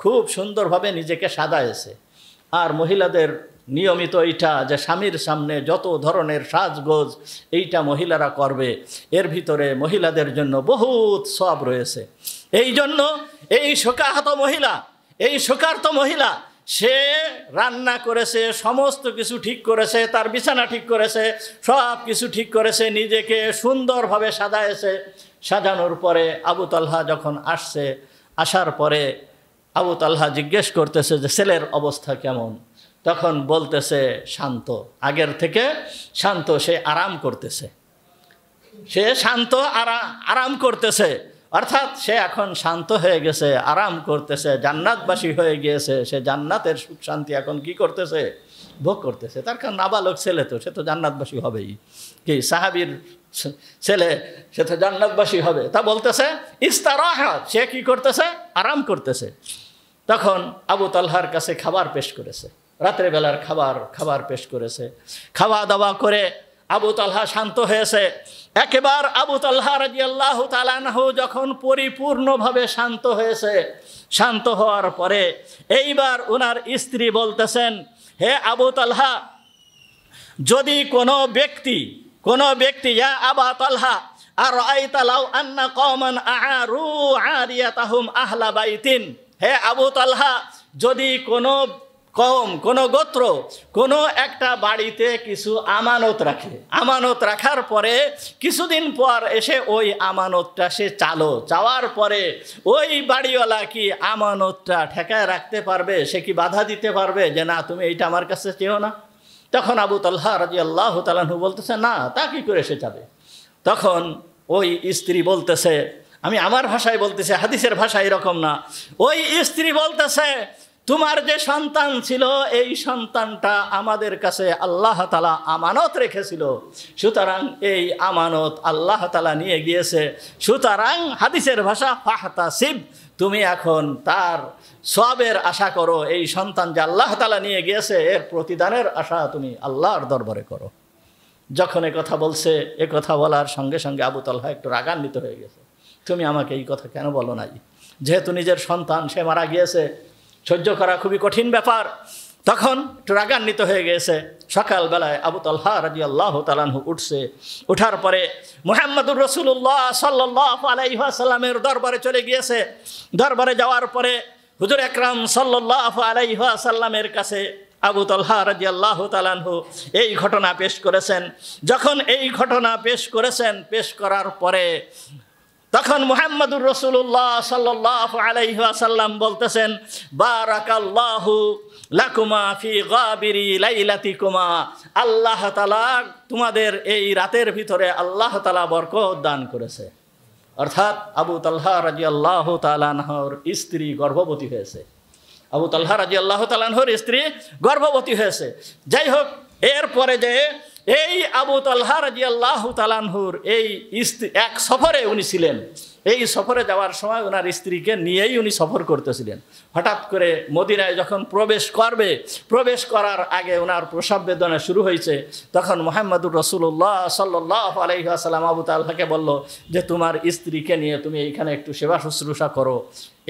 খুব সুন্দরভাবে নিজেকে সাজায়েছে। আর মহিলাদের নিয়মিত এইটা যে স্বামীর সামনে যত ধরনের সাজগোজ এইটা মহিলারা করবে, এর ভিতরে মহিলাদের জন্য বহুত সওয়াব রয়েছে। এই জন্য এই শোকার্ত মহিলা সে রান্না করেছে, সমস্ত কিছু ঠিক করেছে, তার বিছানা ঠিক করেছে, সব কিছু ঠিক করেছে, নিজেকে সুন্দরভাবে সাজায়েছে। সাজানোর পরে আবু তালহা যখন আসছে, আসার পরে আবু তালহা জিজ্ঞেস করতেছে যে ছেলের অবস্থা কেমন? তখন বলতেছে শান্ত, আগের থেকে শান্ত, সে আরাম করতেছে, সে শান্ত আরাম করতেছে। অর্থাৎ সে এখন শান্ত হয়ে গেছে, আরাম করতেছে, জান্নাতবাসী হয়ে গিয়েছে। সে জান্নাতের সুখ শান্তি এখন কি করতেছে? ভোগ করতেছে। তার কারণ নাবালক ছেলে তো, সে তো জান্নাতবাসী হবেই। কি সাহাবীর ছেলে, সে তো জান্নাতবাসী হবে। তা বলতেছে ইস্তারাহা, সে কি করতেছে? আরাম করতেছে। তখন আবু তালহার কাছে খাবার পেশ করেছে, রাত্রেবেলার খাবার পেশ করেছে। খাওয়া দাওয়া করে আবু তালহা শান্ত হয়েছে। একেবার আবু তালহা রাদিয়াল্লাহু তাআলা আনহু যখন পরিপূর্ণভাবে শান্ত হয়েছে, শান্ত হওয়ার পরে এইবার ওনার স্ত্রী বলতেছেন, হে আবু তালহা, যদি কোনো ব্যক্তি ইয়া আবা তালহা আর আইতা লাউ আন্না কওমান আ'ারু আরিয়াতাহুম আহলা বাইতিন, হে আবু তালহা, যদি কোনো কওম, কোনো গোত্র, কোনো একটা বাড়িতে কিছু আমানত রাখে, আমানত রাখার পরে কিছুদিন পর এসে ওই আমানতটা সে চাওয়ার পরে ওই বাড়িওয়ালা কি আমানতটা ঠেকায় রাখতে পারবে? সে কি বাধা দিতে পারবে যে না তুমি এইটা আমার কাছে চেও না? তখন আবু তালহা রাদিয়াল্লাহু তাআলা আনহু বলতেছে না, তা কি করে সে যাবে? তখন ওই স্ত্রী বলতেছে, আমি আমার ভাষায় বলতেছি, হাদিসের ভাষা এরকম না, ওই স্ত্রী বলতেছে, তোমার যে সন্তান ছিল এই সন্তানটা আমাদের কাছে আল্লাহ তাআলা আমানত রেখেছিল, সুতরাং এই আমানত আল্লাহ তাআলা নিয়ে গিয়েছে। সুতরাং হাদিসের ভাষা ফাহতাসিব, তুমি এখন তার সওয়াবের আশা করো। এই সন্তান যে আল্লাহ তাআলা নিয়ে গিয়েছে এর প্রতিদানের আশা তুমি আল্লাহর দরবারে করো। যখন কথা বলছে, কথা বলার সঙ্গে সঙ্গে আবু তালহা একটু রাগান্বিত হয়ে গেছে। তুমি আমাকে এই কথা কেন বলো নাই? যেহেতু নিজের সন্তান সে মারা গিয়েছে, সহ্য করা খুবই কঠিন ব্যাপার। তখন একটু রাগান্বিত হয়ে গেছে। সকালবেলায় আবু তালহা রাদিয়াল্লাহু তাআলা আনহু উঠছে। ওঠার পরে মুহাম্মদুর রাসূলুল্লাহ সাল্লাল্লাহু আলাইহি ওয়াসাল্লামের দরবারে চলে গিয়েছে। দরবারে যাওয়ার পরে হুজুর আকরাম সাল্লাল্লাহু আলাইহি ওয়াসাল্লামের কাছে আবু তালহা রাদিয়াল্লাহু তাআলা আনহু এই ঘটনা পেশ করেছেন। যখন এই ঘটনা পেশ করেছেন, পেশ করার পরে তখন মুহাম্মদুর রাসূলুল্লাহ সাল্লাল্লাহু আলাইহি ওয়াসাল্লাম বলতেছেন, বারাকাল্লাহু লাকুমা ফি গাবিরি লাইলাতিকুমা, আল্লাহ তাআলা তোমাদের এই রাতের ভিতরে আল্লাহ তাআলা বরকত দান করেছে। অর্থাৎ আবু তালহা রাদিয়াল্লাহু তাআলা আনহুর স্ত্রী গর্ভবতী হয়েছে। আবু তালহা রাদিয়াল্লাহু তাআলা আনহুর স্ত্রী গর্ভবতী হয়েছে। যাই হোক, এরপরে যে এই আবু তালহা রাদিয়াল্লাহু তাআলা আনহুর এই এক সফরে উনি ছিলেন, এই সফরে যাওয়ার সময় ওনার স্ত্রীকে নিয়েই উনি সফর করতেছিলেন। হঠাৎ করে মদিনায় যখন প্রবেশ করার আগে ওনার প্রসব বেদনা শুরু হয়েছে, তখন মুহাম্মদুর রাসূলুল্লাহ সাল্লাল্লাহু আলাইহি ওয়াসাল্লাম আবু তালহাকে বলল যে তোমার স্ত্রীকে নিয়ে তুমি এইখানে একটু সেবা শুশ্রূষা করো।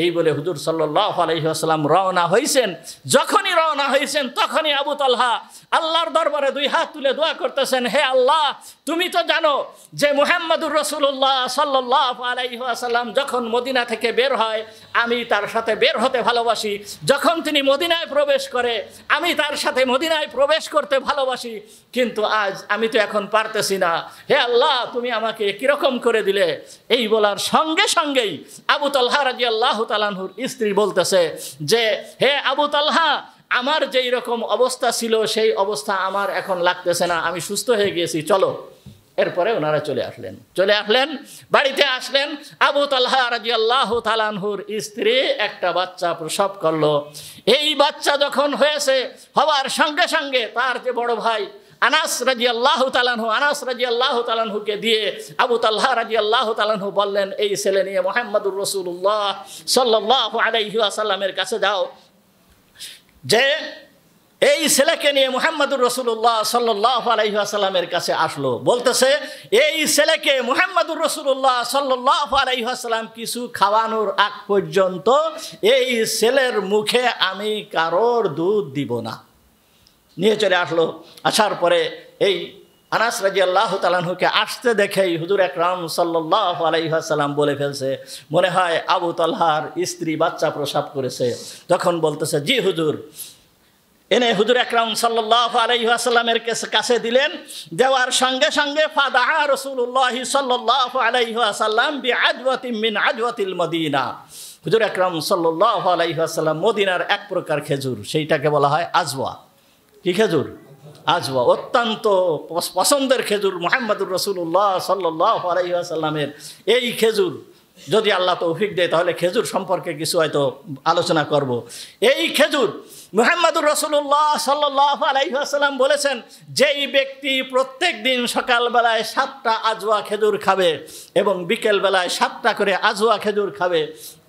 এই বলে হুজুর সাল্লাল্লাহু আলাইহি ওয়াসাল্লাম রওনা হয়েছেন। যখনই রওনা হয়েছেন তখনই আবু তালহা আল্লাহর দরবারে দুই হাত তুলে দোয়া করতেছেন, হে আল্লাহ, তুমি তো জানো যে মুহাম্মদুর রাসূলুল্লাহ সাল্লাল্লাহু আলাইহি ওয়াসাল্লাম যখন মদিনা থেকে বের হয় আমি তার সাথে বের হতে ভালোবাসি, যখন তিনি মদিনায় প্রবেশ করে আমি তার সাথে মদিনায় প্রবেশ করতে ভালোবাসি, কিন্তু আজ আমি তো এখন পারতেছি না। হে আল্লাহ, তুমি আমাকে কিরকম করে দিলে। এই বলার সঙ্গে সঙ্গেই আবু তালহা রাদিয়াল্লাহু তাআলা আনহুর স্ত্রী বলতেছে যে হে আবু তালহা, আমার যেই রকম অবস্থা ছিল সেই অবস্থা আমার এখন লাগতেছে না, আমি সুস্থ হয়ে গিয়েছি, চলো। এরপরে ওনারা চলে আসলেন, বাড়িতে আসলেন। আবু তালহা রাদিয়াল্লাহু তাআলা আনহুর স্ত্রী একটা বাচ্চা প্রসব করলো। এই বাচ্চা যখন হওয়ার সঙ্গে সঙ্গে তার যে বড় ভাই আনাস রাদিয়াল্লাহু তাআলা আনহুকে দিয়ে আবু তালহা রাদিয়াল্লাহু তাআলা আনহু বললেন, এই ছেলে নিয়ে মুহাম্মদুর রাসূলুল্লাহ সাল্লাল্লাহু আলাইহি ওয়াসাল্লামের কাছে যাও। যে এই ছেলেকে নিয়ে মুহাম্মদুর রাসূলুল্লাহ সাল্লাল্লাহু আলাইহি ওয়াসাল্লামের কাছে আসলো, বলতেছে এই ছেলেকে মুহাম্মদুর রাসূলুল্লাহ সাল্লাল্লাহু আলাইহি ওয়াসাল্লাম কিছু খাওয়ানোর আগ পর্যন্ত এই ছেলের মুখে আমি কারোর দুধ দিব না। নিয়ে চলে আসলো। আসার পরে এই আনাস রাদিয়াল্লাহু তাআলা আনহুকে আসতে দেখেই হুজুর আকরাম সাল্লাল্লাহু আলাইহি ওয়াসাল্লাম বলে ফেলছে, মনে হয় আবু তালহার স্ত্রী বাচ্চা প্রসব করেছে। তখন বলতেছে, জি হুজুর। এনে হুজুর আকরাম সাল্লাল্লাহু আলাইহি ওয়াসাল্লামের কাছে দিলেন। দেওয়ার সঙ্গে সঙ্গে ফাদা রাসূলুল্লাহ সাল্লাল্লাহু আলাইহি ওয়াসাল্লাম বিআদওয়াতিন মিন আদওয়াতিল মদিনা। হুজুর আকরাম সাল্লাল্লাহু আলাইহি ওয়াসাল্লাম মদিনার এক প্রকার খেজুর, সেইটাকে বলা হয় আজওয়া। কি খেজুর? আজওয়া। অত্যন্ত পছন্দের খেজুর মুহাম্মদুর রাসূলুল্লাহ সাল্লাল্লাহু আলাইহি ওয়াসাল্লামের এই খেজুর। যদি আল্লাহ তৌফিক দেয় তাহলে খেজুর সম্পর্কে কিছু হয়তো আলোচনা করব। এই খেজুর মুহাম্মদুর রাসূলুল্লাহ সাল্লাল্লাহু আলাইহি ওয়াসাল্লাম বলেছেন, যেই ব্যক্তি প্রত্যেক দিন সকালবেলায় 7টা আজওয়া খেজুর খাবে এবং বিকেলবেলায় 7টা করে আজওয়া খেজুর খাবে,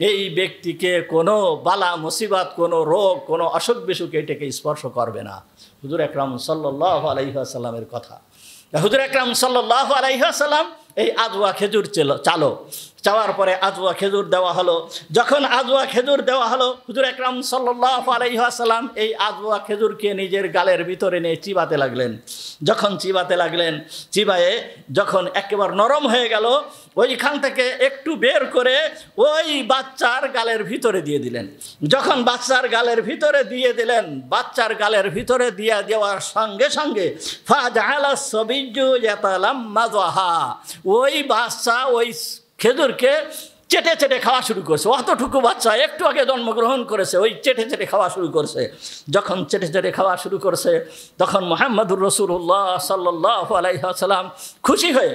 এই ব্যক্তিকে কোনো বালা মুসিবত, কোনো রোগ, কোনো অসুখ বিসুখ এটাকে স্পর্শ করবে না। হুজুর আকরাম সাল্লাল্লাহু আলাইহি ওয়াসাল্লামের কথা। হুজুর আকরাম সাল্লাল্লাহু আলাইহি ওয়াসাল্লাম এই আজওয়া খেজুর চাওয়ার পরে আজওয়া খেজুর দেওয়া হলো। যখন আজওয়া খেজুর দেওয়া হলো, হুজুর আকরাম সাল্লাল্লাহু আলাইহি ওয়াসাল্লাম এই আজওয়া খেজুরকে নিজের গালের ভিতরে নিয়ে চিবাতে লাগলেন। যখন চিবাতে লাগলেন, চিবায়ে যখন একেবারে নরম হয়ে গেল, ওইখান থেকে একটু বের করে ওই বাচ্চার গালের ভিতরে দিয়ে দিলেন। যখন বাচ্চার গালের ভিতরে দিয়ে দিলেন, বাচ্চার গালের ভিতরে দিয়ে দেওয়ার সঙ্গে সঙ্গে ফাজাআলা সাবিয়্যু ইয়াতালাম্মাযুহা, ওই বাচ্চা ওই খেজুরকে চেটে চেটে খাওয়া শুরু করছে। অতটুকু বাচ্চা একটু আগে জন্মগ্রহণ করেছে, ওই চেটে চেটে খাওয়া শুরু করছে। যখন চেটে চেটে খাওয়া শুরু করছে, তখন মুহাম্মদুর রাসূলুল্লাহ সাল্লাল্লাহু আলাইহি ওয়াসাল্লাম খুশি হয়ে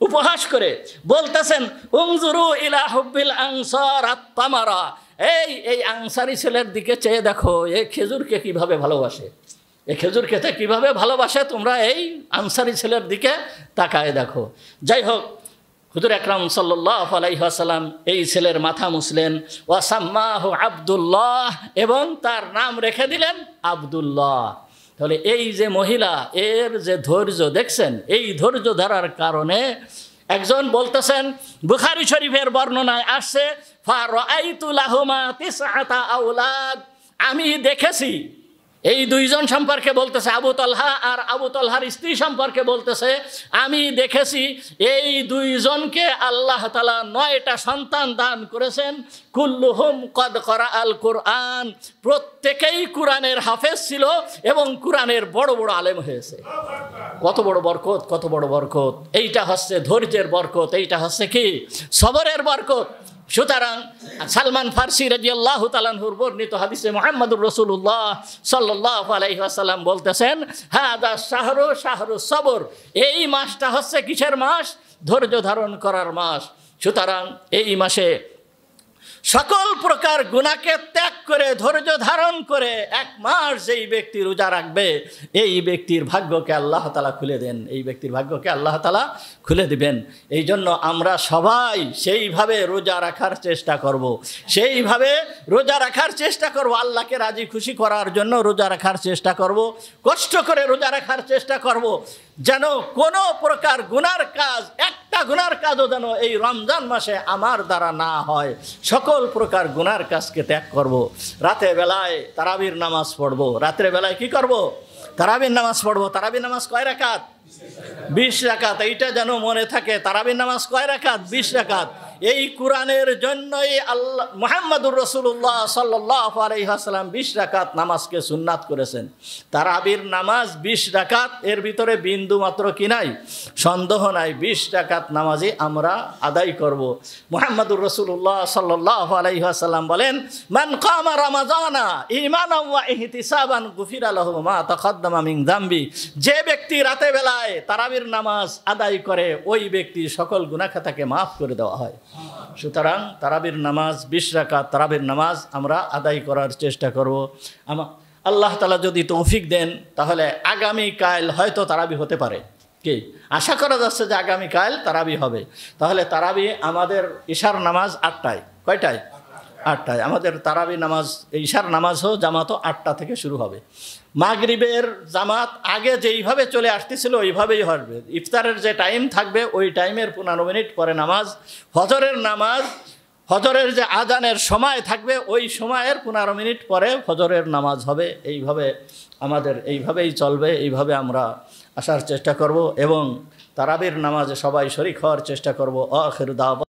উপহাস করে বলতেছেন, উনজুরু ইলা হুব্বিল আনসার আত-তামারা, এই আনসারি ছেলের দিকে চেয়ে দেখো, এই খেজুরকে কিভাবে ভালোবাসে, এই খেজুর খেতে কিভাবে ভালোবাসে, তোমরা এই আনসারি ছেলের দিকে তাকায় দেখো। যাই হোক, হুজুর আকরাম সাল্লাল্লাহু আলাইহি ওয়াসাল্লাম এই ছেলের মাথা মুছলেন, ওয়া সাম্মাহু আব্দুল্লাহ, এবং তার নাম রেখে দিলেন আব্দুল্লাহ। তাহলে এই যে মহিলা, এর যে ধৈর্য দেখছেন, এই ধৈর্য ধরার কারণে একজন বলতেছেন, বুখারী শরীফের বর্ণনায় আসছে, ফারাআইতু লাহুমা তিসআতা আওলাদ, আমি দেখেছি। এই দুইজন সম্পর্কে বলতেছে, আবু তালহা আর আবু তালহার স্ত্রী সম্পর্কে বলতেছে, আমি দেখেছি এই দুইজনকে আল্লাহ তাআলা 9টা সন্তান দান করেছেন। কুল্লুহুম কদ করাআল কুরআন, প্রত্যেকেই কুরআনের হাফেজ ছিল এবং কুরআনের বড় বড় আলেম হয়েছে। কত বড় বরকত, কত বড় বরকত! এইটা হচ্ছে ধৈর্যের বরকত, এইটা হচ্ছে কি সবরের বরকত। সুতরাং সালমান ফারসি রাদিয়াল্লাহু তাআলা আনহুর বর্ণিত হাদিসে মুহাম্মদুর রাসূলুল্লাহ সাল্লাল্লাহু আলাইহি ওয়াসাল্লাম বলতেছেন, হাদা শাহরু সবর, এই মাসটা হচ্ছে কিসের মাস? ধৈর্য ধারণ করার মাস। সুতরাং এই মাসে সকল প্রকার গুনাহকে ত্যাগ করে ধৈর্য ধারণ করে 1 মাস যেই ব্যক্তি রোজা রাখবে, এই ব্যক্তির ভাগ্যকে আল্লাহ তাআলা খুলে দেন, এই ব্যক্তির ভাগ্যকে আল্লাহ তাআলা খুলে দিবেন। এই জন্য আমরা সবাই সেইভাবে রোজা রাখার চেষ্টা করব, সেইভাবে রোজা রাখার চেষ্টা করব, আল্লাহকে রাজি খুশি করার জন্য রোজা রাখার চেষ্টা করব, কষ্ট করে রোজা রাখার চেষ্টা করব, যেন কোনো প্রকার গুনার কাজ, একটা গুনার কাজও যেন এই রমজান মাসে আমার দ্বারা না হয়। সকল প্রকার গুনার কাজকে ত্যাগ করব। রাতে বেলায় তারাবির নামাজ পড়ব। রাত্রে বেলায় কি করব? তারাবির নামাজ পড়ব। তারাবির নামাজ কয় রাকাত? 20 রাকাত। এইটা যেন মনে থাকে। তারাবির নামাজ কয় রাকাত? 20 রাকাত। এই কোরআনের জন্যই আল্লাহ মুহাম্মদুর রাসূলুল্লাহ সাল্লাল্লাহু আলাইহি ওয়াসাল্লাম 20 রাকাত নামাজকে সুন্নাত করেছেন। তারাবির নামাজ 20 রাকাত, এর ভিতরে বিন্দু মাত্র কি নাই? সন্দেহ নাই। 20 রাকাত নামাজই আমরা আদায় করব। মুহাম্মদুর রাসূলুল্লাহ সাল্লাল্লাহু আলাইহি ওয়াসাল্লাম বলেন, মান কামা রমাযানা ঈমানান ওয়া ইহতিসাবান গুফিরা লাহু মা তাকাদ্দামা মিন যামবি। যে ব্যক্তি রাতে বেলায় তারাবির নামাজ আদায় করে, ওই ব্যক্তি সকল গুনাহ খাতাকে মাফ করে দেওয়া হয়। সুতরাং তারাবির নামাজ 20 রাকাত তারাবির নামাজ আমরা আদায় করার চেষ্টা করব। আল্লাহ তাআলা যদি তৌফিক দেন তাহলে আগামীকাল হয়তো তারাবি হতে পারে। কি আশা করা যাচ্ছে যে আগামীকাল তারাবি হবে। তাহলে তারাবি আমাদের ইশার নামাজ 8টায়। কয়টায়? 8টায়। আমাদের তারাবি নামাজ, ইশার নামাজও জামাতও 8টা থেকে শুরু হবে। মাগরিবের জামাত আগে যেইভাবে চলে আসতেছিল ওইভাবেই হবে। ইফতারের যে টাইম থাকবে ওই টাইমের 15 মিনিট পরে নামাজ। ফজরের নামাজ, ফজরের যে আজানের সময় থাকবে ওই সময়ের 15 মিনিট পরে ফজরের নামাজ হবে। এইভাবে আমাদের এইভাবেই চলবে। এইভাবে আমরা আসার চেষ্টা করব এবং তারাবির নামাজে সবাই শরীক হওয়ার চেষ্টা করব। আখির দাওয়া।